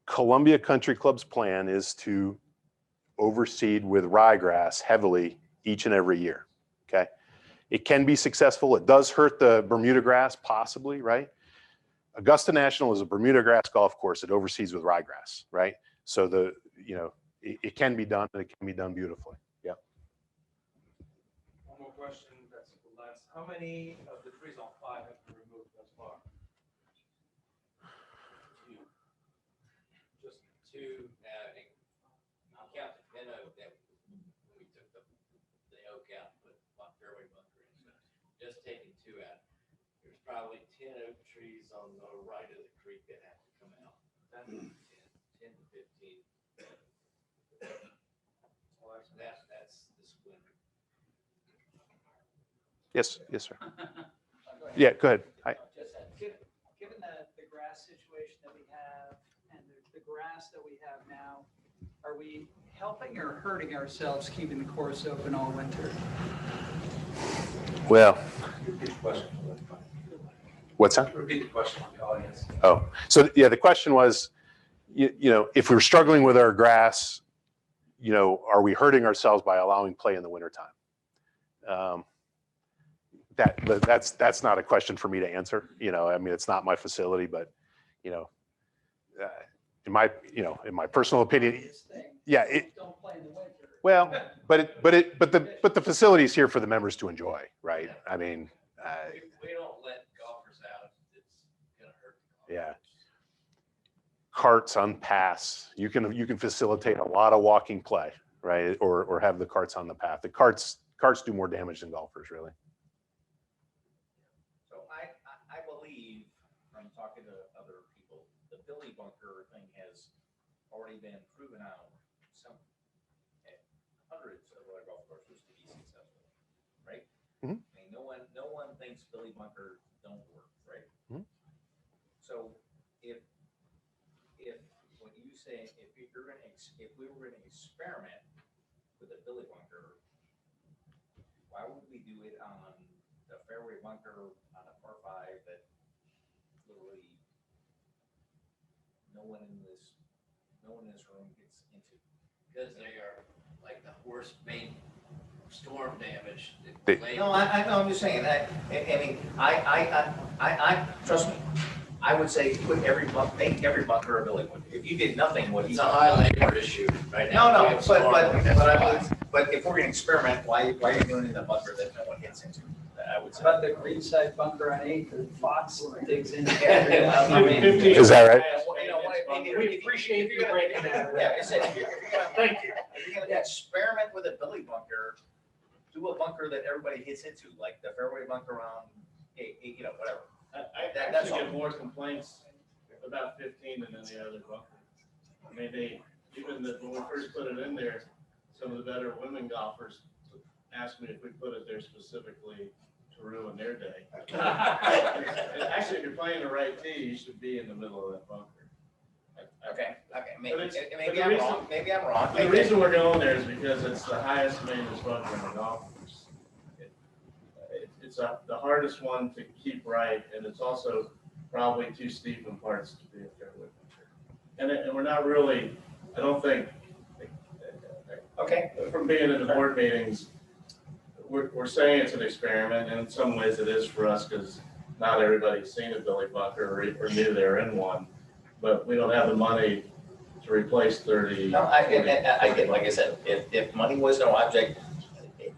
Columbia Country Club's plan is to overseed with ryegrass heavily each and every year. Okay, it can be successful. It does hurt the Bermuda grass, possibly, right? Augusta National is a Bermuda grass golf course that oversees with ryegrass, right? So it can be done, and it can be done beautifully. Yeah. One more question. That's the last. How many of the trees on 5 have been removed thus far? 2. Just 2. I'll count the pin oak that we took the oak out, but fairway bunker in. Just probably 10 oak trees on the right of the creek that have to come out. 10 to 15. That's this winter. Yes, yes, sir. Yeah, go ahead. Hi. Just given the grass situation that we have and the grass that we have now, are we helping or hurting ourselves keeping the course open all winter? Well, what's that? Repeat the question for the audience. Oh, so yeah, the question was, you know, if we're struggling with our grass, you know, are we hurting ourselves by allowing play in the wintertime? That's not a question for me to answer. You know, I mean, it's not my facility, but, you know, in my personal opinion, yeah, Don't play in the winter. well, but the facility's here for the members to enjoy, right? I mean, We don't let golfers out. It's gonna hurt. yeah. Carts on pass. You can facilitate a lot of walking play, right? Or have the carts on the path. The carts do more damage than golfers, really. So I believe from talking to other people, the Billy bunker thing has already been proven out at hundreds of other golf courses to be successful, right? Mhm. I mean, no one thinks Billy bunker don't work, right? Mhm. So if what you say, if we were gonna experiment with a Billy bunker, why would we do it on the fairway bunker on a par five that literally no one in this room gets into? Because they are like the worst main storm damage. No, I know, I'm just saying that, I mean, I, trust me, I would say put make every bunker a Billy bunker. If you did nothing, what It's he's. a high labor issue right now. No, We no, have storm damage. but if we're gonna experiment, why are you doing it in a bunker that no one gets into? I would say. About the greenside bunker on 8th, the fox digs in. Yeah, I mean, Is that right? We appreciate you breaking that. Yeah, I said, if you're gonna. Thank you. If you're gonna experiment with a Billy bunker, do a bunker that everybody hits into, like the fairway bunker on, you know, whatever. I That's actually all. get more complaints about 15 than any other bunker. I mean, when we first put it in there, some of the better women golfers asked me if we put it there specifically to ruin their day. And actually, if you're playing the right tee, you should be in the middle of that bunker. Okay, maybe, But it's- maybe but I'm the wrong, reason- maybe I'm wrong. The reason we're going there is because it's the highest maintenance bunker in the golf course. It's the hardest one to keep right, and it's also probably too steep in parts to be a fairway bunker. And we're not really, I don't think, Okay, from being in the board meetings, we're saying it's an experiment, and in some ways it is for us, because not everybody's seen a Billy bunker or knew they're in one, but we don't have the money to replace 30. no, I get, like I said, if money was no object,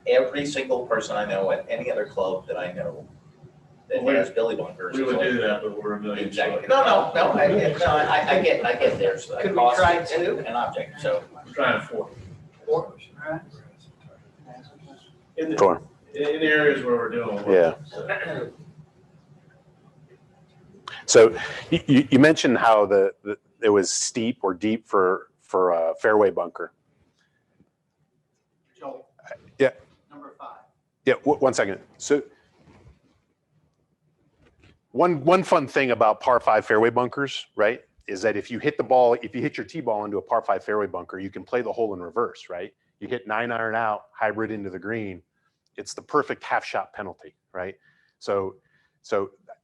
every single person I know at any other club that I know that has Billy bunkers. We would do that, but we're a million Exactly. short. No, I get there's a Could we cost try and two? an object, so. We're trying to afford. In the, Sure. in the areas where we're doing work. Yeah. So, So you mentioned how it was steep or deep for a fairway bunker. Joel. Yeah. Number 5. Yeah, one second. So one fun thing about par 5 fairway bunkers, right, is that if you hit your tee ball into a par 5 fairway bunker, you can play the hole in reverse, right? You hit 9-iron out, hybrid into the green. It's the perfect half shot penalty, right? So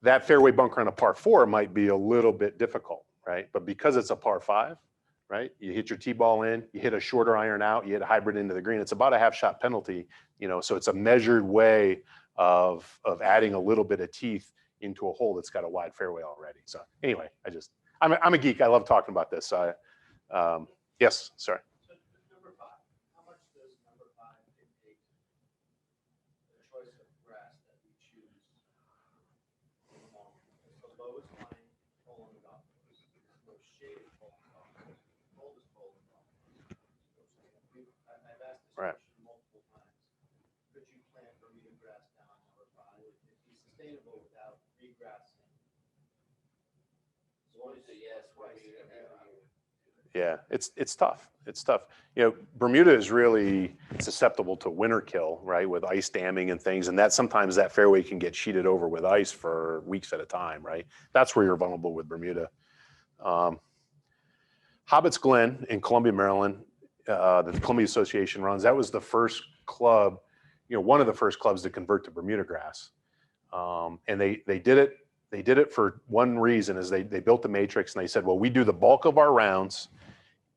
that fairway bunker on a par 4 might be a little bit difficult, right? But because it's a par 5, right? You hit your tee ball in, you hit a shorter iron out, you hit a hybrid into the green. It's about a half shot penalty, so it's a measured way of adding a little bit of teeth into a hole that's got a wide fairway already. So anyway, I'm a geek. I love talking about this. Yes, sorry. So number 5, how much does number 5 dictate the choice of grass that we choose? It's the lowest lying hole in the golf course, it's the most shaded hole in the golf course, the coldest hole in the golf course. I've asked this Right. question multiple times. Could you plant Bermuda grass down on number 5? It'd be sustainable without regrowth. regrassing? Yeah, it's tough. It's tough. You know, Bermuda is really susceptible to winter kill, right, with ice damming and things, and that sometimes that fairway can get sheeted over with ice for weeks at a time, right? That's where you're vulnerable with Bermuda. Hobbit's Glen in Columbia, Maryland, that the Columbia Association runs. That was the first club, you know, one of the first clubs to convert to Bermuda grass, and they did it. They did it for one reason: is they built the matrix and they said, well, we do the bulk of our rounds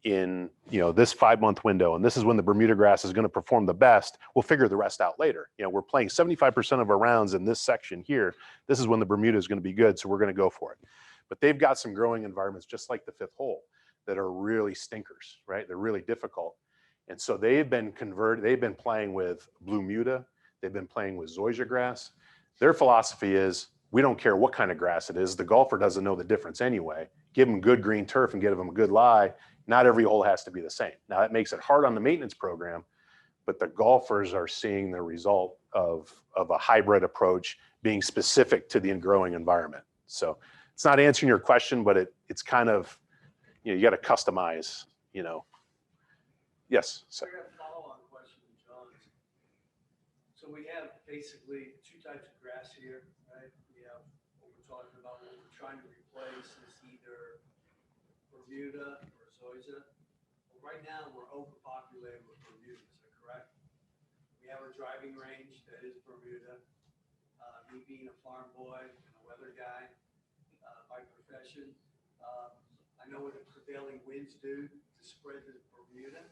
in, you know, this 5-month window, and this is when the Bermuda grass is going to perform the best. We'll figure the rest out later. You know, we're playing 75% of our rounds in this section here. This is when the Bermuda is going to be good, so we're going to go for it. But they've got some growing environments, just like the 5th hole, that are really stinkers, right? They're really difficult. And so they've been converted, they've been playing with Blue Muta, they've been playing with zoysia grass. Their philosophy is, we don't care what kind of grass it is. The golfer doesn't know the difference anyway. Give them good green turf and give them a good lie. Not every hole has to be the same. Now that makes it hard on the maintenance program, but the golfers are seeing the result of a hybrid approach being specific to the growing environment. So it's not answering your question, but it's kind of, you know, you got to customize, you know. Yes, sir. I got a follow-on question, John. So we have basically two types of grass here, right? We have what we're talking about, what we're trying to replace is either Bermuda or zoysia. Well, right now, we're overpopulated with Bermuda, is that correct? We have a driving range that is Bermuda. Me being a farm boy and a weather guy by profession, I know what the prevailing winds do to spread the Bermuda.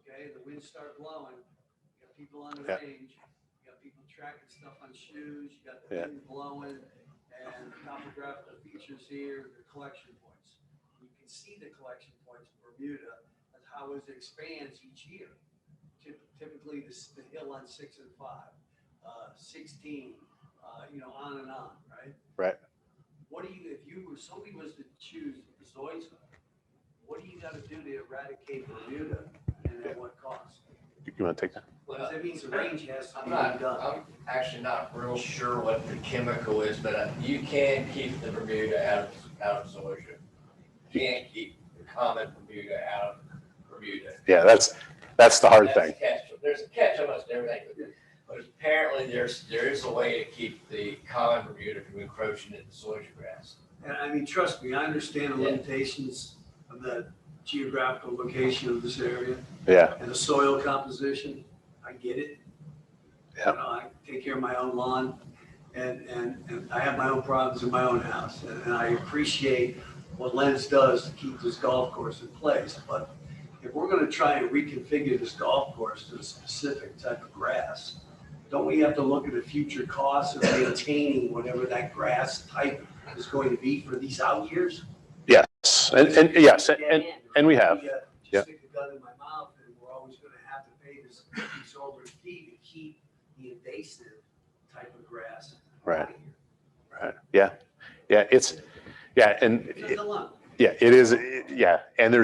Okay, the winds start blowing. You got people on the range. You got people tracking stuff on shoes. You got the wind blowing, and the topographical features here, the collection points. You can see the collection points in Bermuda and how it expands each year. Typically, the hill on 6 and 5, 16, you know, on and on, right? Right. What do you, if somebody was to choose zoysia, what do you got to do to eradicate Bermuda, and at what cost? You want to take that? Because that means the range has to I'm be not, done. I'm actually not real sure what the chemical is, but you can keep the Bermuda out of zoysia. You can't keep the common Bermuda out of Bermuda. Yeah, that's the hard thing. There's a catch almost everything, but apparently there is a way to keep the common Bermuda from encroaching into zoysia grass. And I mean, trust me, I understand the limitations of the geographical location of this area. Yeah. And the soil composition. I get it. Yeah. You know, I take care of my own lawn, and I have my own problems in my own house, and I appreciate what Lens does to keep this golf course in place. But if we're going to try and reconfigure this golf course to a specific type of grass, don't we have to look at the future costs of maintaining whatever that grass type is going to be for these out years? Yes, and yes, and we have. Just stick a gun in my mouth, and we're always going to have to pay this exorbitant fee to keep the invasive type of grass. Right. out of here. Right. Yeah. Yeah. It's, yeah. And It's a dilemma. yeah, it is. Yeah. And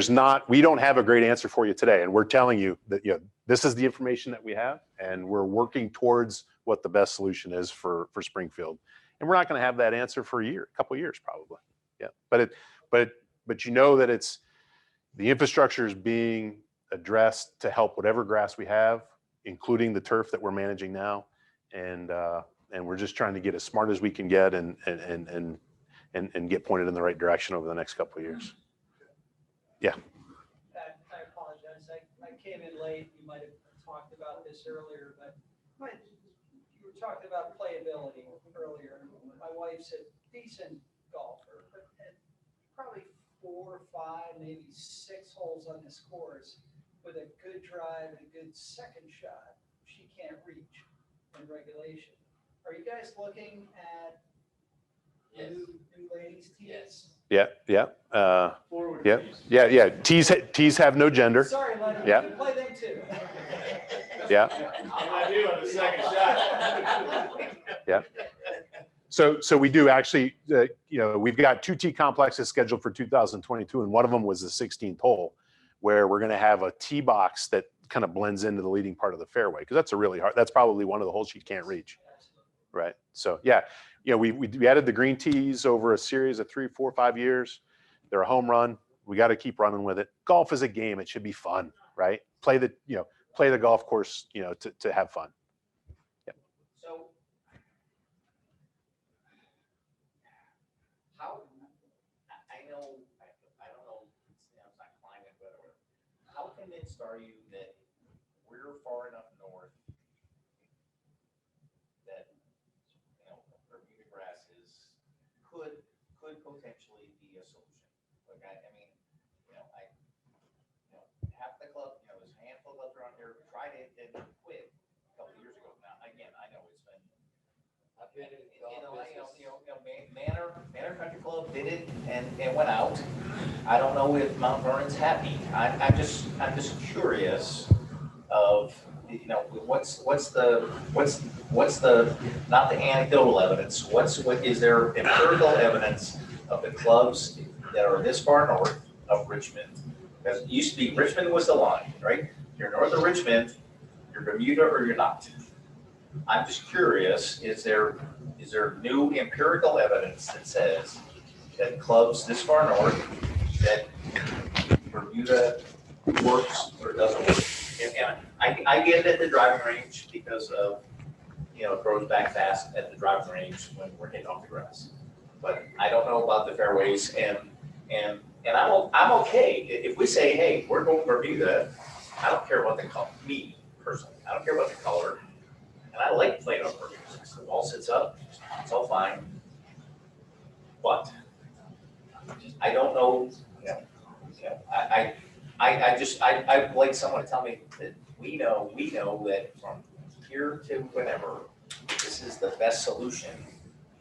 we don't have a great answer for you today. And we're telling you that, you know, this is the information that we have, and we're working towards what the best solution is for Springfield. And we're not going to have that answer for a couple of years, probably. Yeah. But you know that the infrastructure is being addressed to help whatever grass we have, including the turf that we're managing now. And we're just trying to get as smart as we can get and get pointed in the right direction over the next couple of years. Yeah. I apologize. I came in late. You might have talked about this earlier, but you were talking about playability earlier. My wife's a decent golfer, but at probably 4 or 5, maybe 6 holes on this course with a good drive and a good second shot, she can't reach in regulation. Are you guys looking at new ladies tees? Yeah. Yeah. Forward Yeah. piece. Yeah. Yeah. Tees have no gender. Sorry, Lenny, Yeah. you can play them too. Yeah. I do on the second shot. Yeah. So we do actually, you know, we've got 2 tee complexes scheduled for 2022, and one of them was the 16th hole, where we're going to have a tee box that kind of blends into the leading part of the fairway, because that's probably one of the holes she can't reach. Right. So yeah, you know, we added the green tees over a series of 3, 4, 5 years. They're a home run. We got to keep running with it. Golf is a game. It should be fun, right? Play the golf course, you know, to have fun. So how, I know, I don't know, it's not climate, but how convinced are you that we're far enough north that, you know, Bermuda grass could potentially be a solution? Like, I mean, you know, half the club, you know, there's a handful of clubs around here tried it and quit a couple of years ago. Now, again, I know it's been, I've been in Manor Country Club did it and went out. I don't know if Mount Vernon's happy. I'm just curious of, you know, what's the not the anecdotal evidence, what is there empirical evidence of the clubs that are this far north of Richmond? Because it used to be Richmond was the line, right? You're north of Richmond, you're Bermuda or you're not. I'm just curious, is there new empirical evidence that says that clubs this far north, that Bermuda works or doesn't work? And I get it at the driving range because of, you know, it throws back fast at the driving range when we're hitting off the grass. But I don't know about the fairways, and I'm okay if we say, hey, we're going Bermuda. I don't care about the color. Me personally, I don't care about the color. And I like playing on Bermuda. The ball sits up, it's all fine. But I don't know. I'd like someone to tell me that we know that from here to whenever, this is the best solution.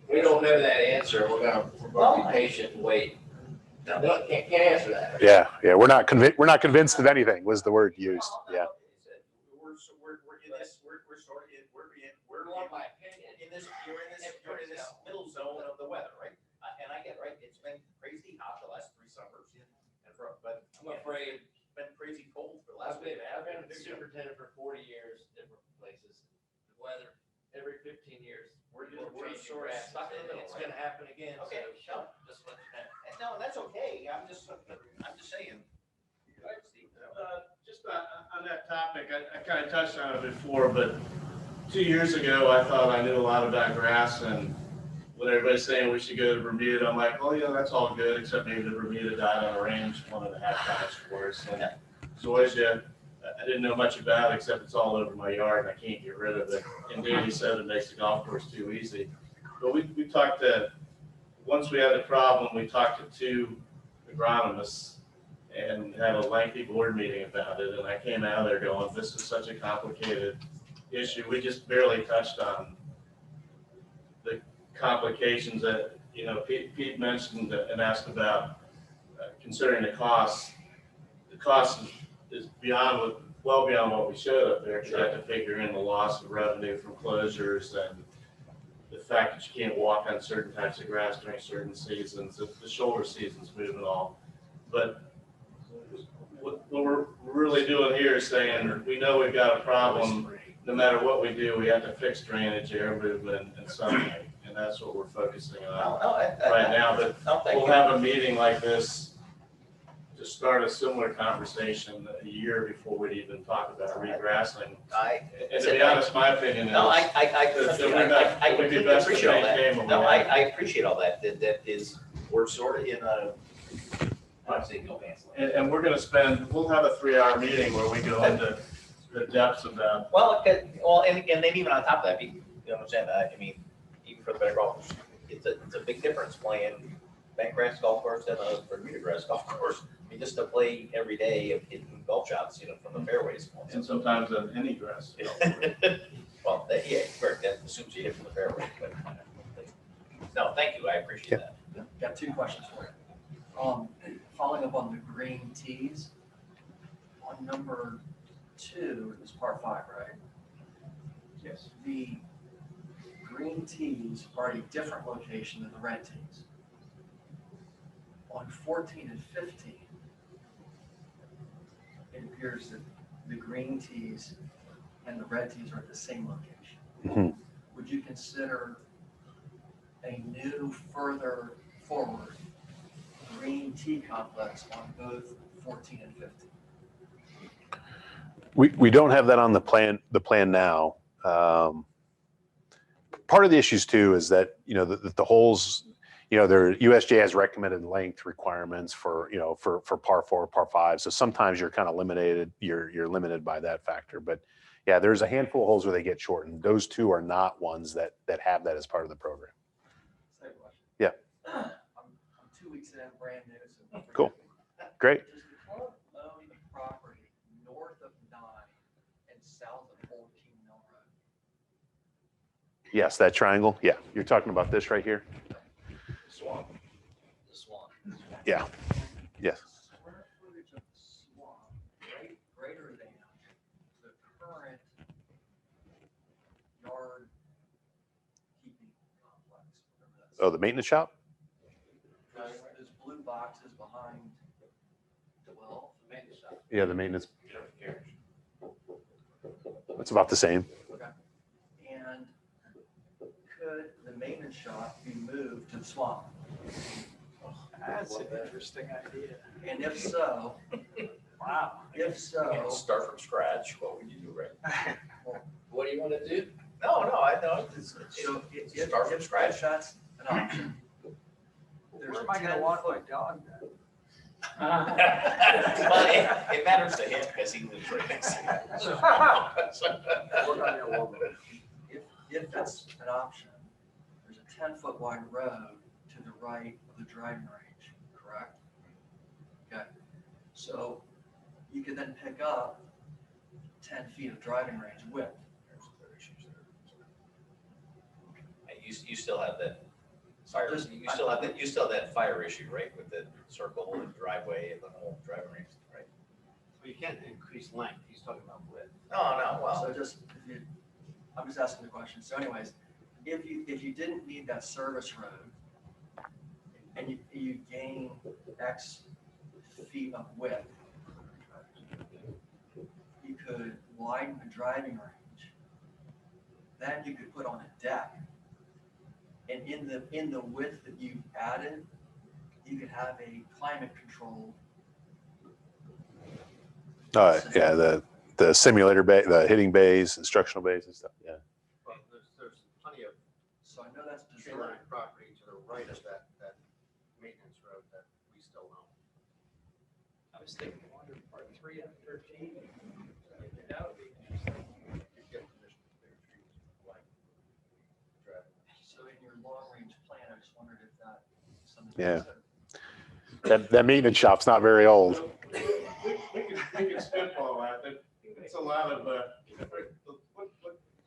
We don't know that answer. We're gonna be patient and wait. No, can't answer that. Yeah. We're not convinced of anything was the word used. Yeah. You're in this middle zone of the weather, right? And I get, right, it's been crazy hot the last 3 summers. But I'm afraid. It's been crazy cold for the last. I've been a superintendent for 40 years, different places. The weather, every 15 years, we're changing grass. It's gonna happen again. Okay, So just let you no, know. that's okay. I'm just saying. Just on that topic, I kind of touched on it before, but 2 years ago, I thought I knew a lot about grass, and when everybody's saying we should go to Bermuda, I'm like, oh yeah, that's all good, except maybe the Bermuda died on a range 1.5 times worse. And zoysia, I didn't know much about it, except it's all over my yard and I can't get rid of it. And Danny said it makes the golf course too easy. But we talked to, once we had the problem, we talked to 2 agronomists and had a lengthy board meeting about it. And I came out of there going, this is such a complicated issue. We just barely touched on the complications that, you know, Pete mentioned and asked about considering the cost. The cost is well beyond what we showed up there. You have to figure in the loss of revenue from closures and the fact that you can't walk on certain types of grass during certain seasons. The shoulder season's moving all. But what we're really doing here is saying, we know we've got a problem. No matter what we do, we have to fix drainage, air movement, and sunlight. And that's what we're focusing on right now. But we'll have a meeting like this to start a similar conversation a year before we even talk about regrassing. And to be honest, my opinion is I completely appreciate all that. No, I appreciate all that. That is, we're sort of in a, I'd say no man's land. And we're we'll have a 3-hour meeting where we go into the depths of that. Well, and then even on top of that, you understand, I mean, even for the better golfers, it's a big difference playing bent grass golf course than a Bermuda grass golf course. I mean, just to play every day of hitting golf shots, you know, from the fairways. And sometimes on any grass. Well, yeah, correct. That assumes you hit from the fairway. But no, thank you. I appreciate that. Got 2 questions for you. Following up on the green tees, on number 2, it was par 5, right? Yes. The green tees are at a different location than the red tees. On 14 and 15, it appears that the green tees and the red tees are at the same location. Mhm. Would you consider a new further forward green tee complex on both 14 and 15. We don't have that on the plan now. Part of the issues too is that, the holes, their USJ has recommended length requirements for, for par 4, par 5. So sometimes you're kind of limited, you're limited by that factor. But yeah, there's a handful of holes where they get shortened. Those two are not ones that have that as part of the program. Second question. Yeah. I'm 2 weeks in, brand new. So Cool. Great. Does the club own property north of 9 and south of 14 Mill Road? Yes, that triangle. Yeah. You're talking about this right here. Swamp. The swamp. Yeah. Yes. Square footage of the swamp greater than the current yard keeping complex. whatever that's- Oh, the maintenance shop? Those blue boxes behind 12. Maintenance shop. Yeah, the maintenance. Here. It's about the same. Okay. And could the maintenance shop be moved to the swamp? That's an interesting idea. And if so, Wow. if so, Start from scratch. What would you do, Rick? What do you want to do? No, I know. so if Start from scratch. if that's an option. There's Where a am I gonna 10 walk foot- my dog then? Well, it matters to him because he lives right next to If that's an option, there's a 10-foot wide road to the right of the driving range, correct? Okay, so you could then pick up 10 feet of driving range width. And you still have that fire, you still have that fire issue, right, with the circle and driveway and the whole driving range, right? Well, you can't increase length, he's talking about width. No, well, So just, I'm just asking the question. So anyways, if you didn't need that service road and you gain X feet of width, you could widen the driving range. Then you could put on a deck. And in the width that you've added, you could have a climate control. Yeah, the simulator bay, the hitting bays, instructional bays and stuff. Yeah. Well, there's plenty of So I know that's tree designed. line property to the right of that maintenance road that we still own. I was thinking wonder part 3 on 13. That would be interesting. You get permission to clear trees, like driving. So in your long range plan, I just wondered if that is something. to Yeah. consider. That maintenance shop's not very old. We can spitball that. It's a lot of, what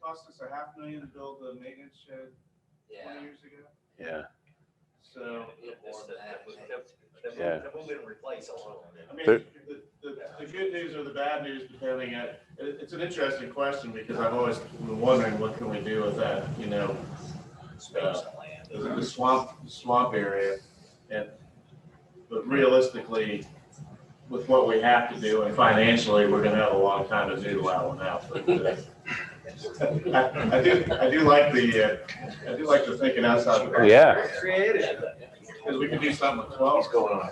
cost us $500,000 to build the maintenance shed 20 years ago? Yeah. So, Yeah. Move in and replace a lot of I it. mean, There- the good news or the bad news, depending on, it's an interesting question because I've always been wondering what can we do with that, Space and land. the swamp area. But realistically, with what we have to do and financially, we're gonna have a long time to do that one out. But, I do like the thinking outside the box. Yeah. Creative. Because we can do something with 12. going on,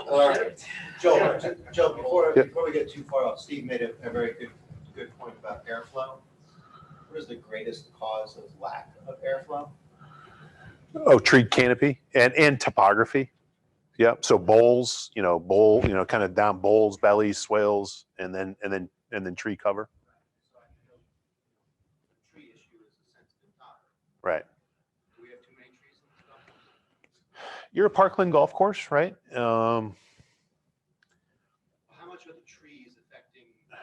All right, Joe, before Yep. we get too far off, Steve made a very good point about airflow. What is the greatest cause of lack of airflow? Oh, tree canopy and topography. Yep. So bowls, kind of down bowls, bellies, swales, and then tree cover. So I know the tree issue is a sensitive topic. Right. Do we have too many trees in this stuff? You're a Parkland golf course, right? How much are the trees affecting, the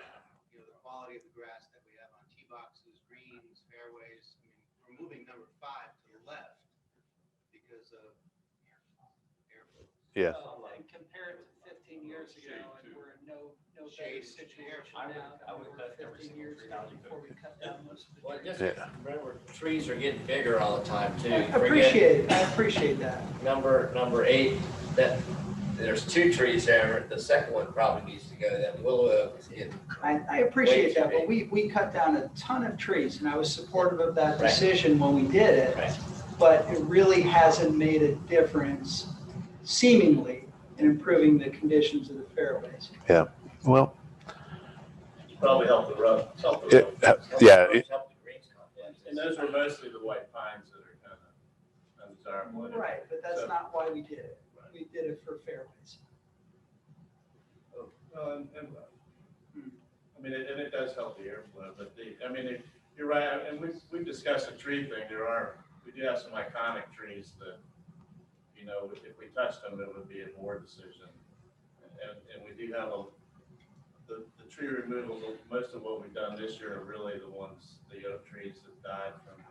quality of the grass that we have on tee boxes, greens, fairways? I mean, we're moving number 5 to the left because of airflow. Yeah. And compared to 15 years ago, and we're in no better Shade. situation I would- now I than would we were cut every 15 single years tree ago down you before we cut down most of the Well, trees. just Yeah. remember, trees are getting bigger all the time too. I appreciate it. I appreciate that. Number 8, that there's 2 trees there. The second one probably needs to go. That willow oak is getting. I appreciate that, but Way we cut down a ton of trees, and I was supportive of that Right. decision when we did it. Right. but it really hasn't made a difference seemingly in improving the conditions of the fairways. Yeah, well, Probably help the road. Help the it, road. yeah, Help the greens complex. And those were mostly the white pines that are kind of undesirable. Right, but that's So- not why we did it. We did it for fairways. I mean, and it does help the airflow, but you're right, and we've discussed the tree thing, we do have some iconic trees that, if we touched them, it would be a board decision. And we do have the tree removals, most of what we've done this year are really the oak trees that died from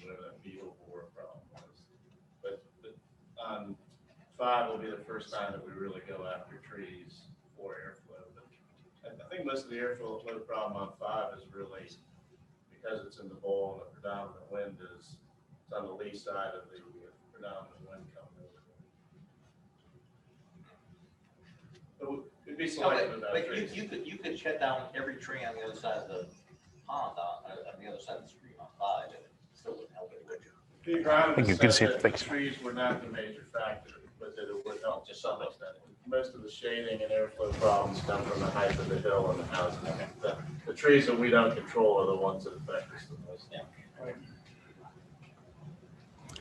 whatever that beetle borer problem was. But 5 will be the first time that we really go after trees for airflow. But I think most of the airflow problem on 5 is really because it's in the bowl and the predominant wind is it's on the lee side of the predominant wind coming over. But it'd be selective about But trees. you could shut down every tree on the other side of the pond, on the other side of the street on 5, and it still wouldn't help it, would you? The agronomist Thank you. Good to see said you. that Thanks. trees were not the major factor, but that it would help. Just some of that. Most of the shading and airflow problems come from the height of the hill and the houses. The trees that we don't control are the ones that affect us the most. Yeah.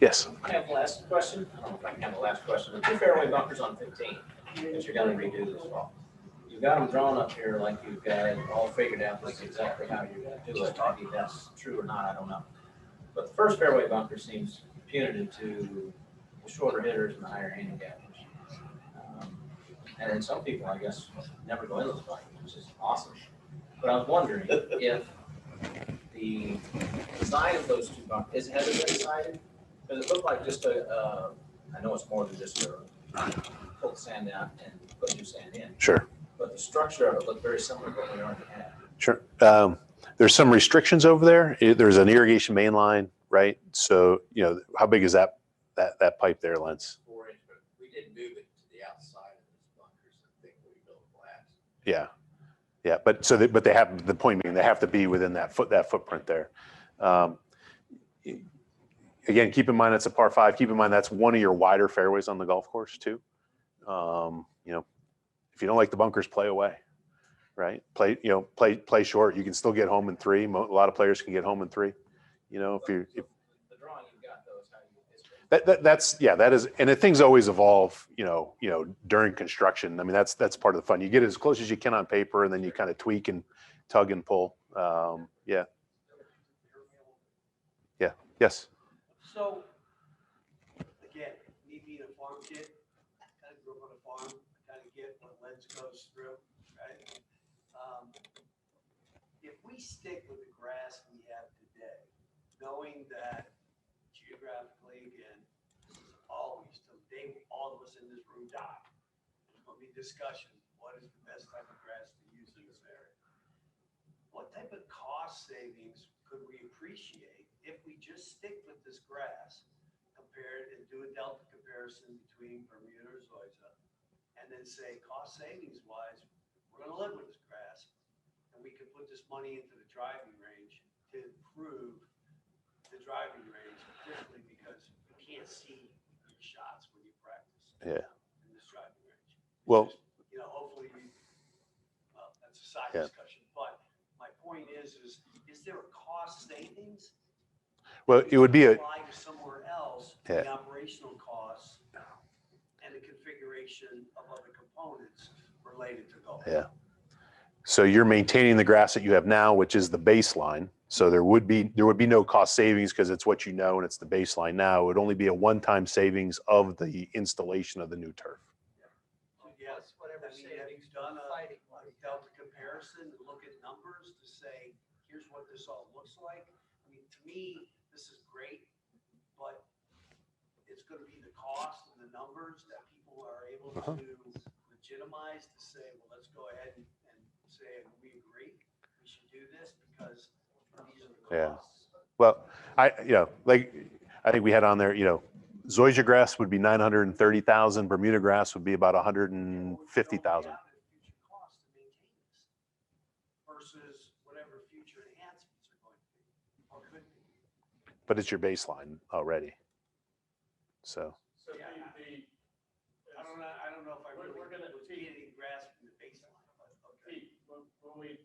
yes. I have the last question. I don't know if I can have the last question. The 2 fairway bunkers on 15 that you're gonna redo this fall. You've got them drawn up here like you've got it all figured out, like exactly how you're gonna do it. Maybe that's true or not, I don't know. But the first fairway bunker seems punitive to the shorter hitters and the higher handicappers. And then some people, I guess, never go into the bunker, which is awesome. But I was wondering if the design of those 2 bunkers, has it been decided? Because it looked like just I know it's more than just a pull the sand out and put new sand in. Sure. But the structure of it looked very similar to what we already had. Sure. There's some restrictions over there. There's an irrigation main line, right? So, how big is that pipe there, Lance? 4-inch, but we didn't move it to the outside of those bunkers. I think we built glass. Yeah. Yeah. But they have, the point being, they have to be within that footprint there. Again, keep in mind, it's a par 5. Keep in mind, that's one of your wider fairways on the golf course too. If you don't like the bunkers, play away, right? Play short. You can still get home in 3. A lot of players can get home in 3. The drawing you got though is how you. That is, and things always evolve, during construction. I mean, that's part of the fun. You get as close as you can on paper, and then you kind of tweak and tug and pull. Yeah. Yes. So, again, me being a farm kid, kind of grew up on a farm, kind of get what lens goes through, right? If we stick with the grass we have today, knowing that geographically, again, this is always, till the day all of us in this room die, there's going to be discussion, what is the best type of grass to use in this area? What type of cost savings could we appreciate if we just stick with this grass, compared and do a delta comparison between Bermuda or Zoysia, and then say cost savings wise, we're gonna live with this grass, and we can put this money into the driving range to improve the driving range, particularly because you can't see your shots when you practice. Yeah. In this driving range. Well, Hopefully that's a side Yeah. discussion, but my point is there a cost savings? well, it would be Apply to somewhere else, Yeah. the operational costs and the configuration of other components related to golf. Yeah. So you're maintaining the grass that you have now, which is the baseline. So there would be no cost savings because it's what you know and it's the baseline now. It would only be a one-time savings of the installation of the new turf. So yes, Whatever have you savings done a fighting. delta comparison, to look at numbers to say, here's what this all looks like? I mean, to me, this is great, but it's gonna be the cost and the numbers that people are able Uh-huh. to legitimize to say, well, let's go ahead and say, we agree, we should do this because these are the Yeah. costs. Well, I think we had on there, Zoysia grass would be 930,000. Bermuda grass would be about 150,000. Future costs to maintain this versus whatever future enhancements are going to be or could be. but it's your baseline already. So, So Yeah. the, I don't know if I really. We're gonna- was getting grass from the baseline, but okay. Pete, when we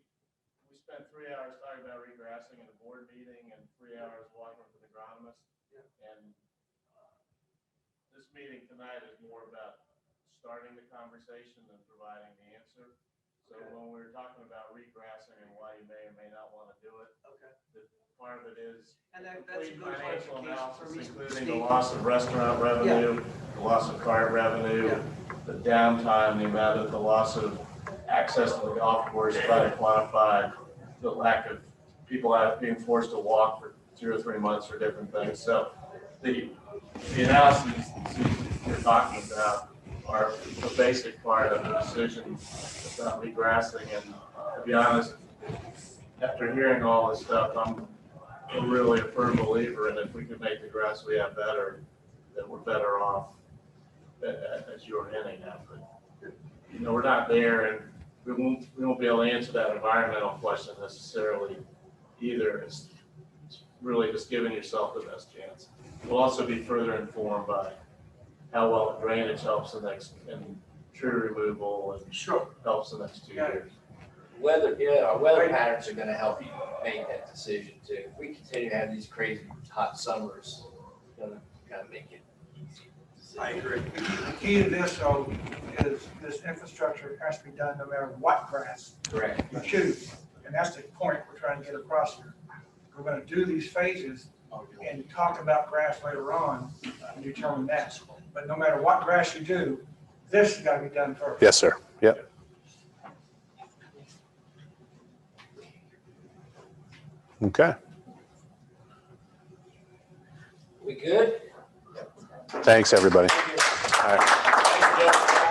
spent 3 hours talking about regrassing in a board meeting and 3 hours walking with an agronomist. Yeah. And this meeting tonight is more about starting the conversation than providing the answer. So Okay. when we're talking about regrassing and why you may or may not want to do it, Okay. part of it is And that's a complete good financial clarification for analysis, me, including the Steve. loss of restaurant revenue, the loss of cart revenue, the downtime, the amount of the loss of access to the golf course, try to quantify the lack of people out being forced to walk for 2 or 3 months for different things. So the analysis you're talking about are the basic part of the decision about regrassing. And to be honest, after hearing all this stuff, I'm really a firm believer in if we can make the grass we have better, then we're better off, as you're hinting at. But, you know, we're not there, and we won't be able to answer that environmental question necessarily either. It's really just giving yourself the best chance. We'll also be further informed by how well the drainage helps the next, and tree removal and Sure. helps the next 2 Yeah. years. Weather, yeah, our weather patterns are gonna help you make that decision too. If we continue to have these crazy hot summers, it's gonna kind of make it easy. I agree. The key to this, though, is this infrastructure has to be done no matter what grass Correct. you choose. And that's the point we're trying to get across here. We're gonna do these phases and talk about grass later on and determine that. But no matter what grass you do, this has gotta be done first. yes, sir. Yep. Okay. We good? Thanks, everybody. All right. Thanks, Jeff.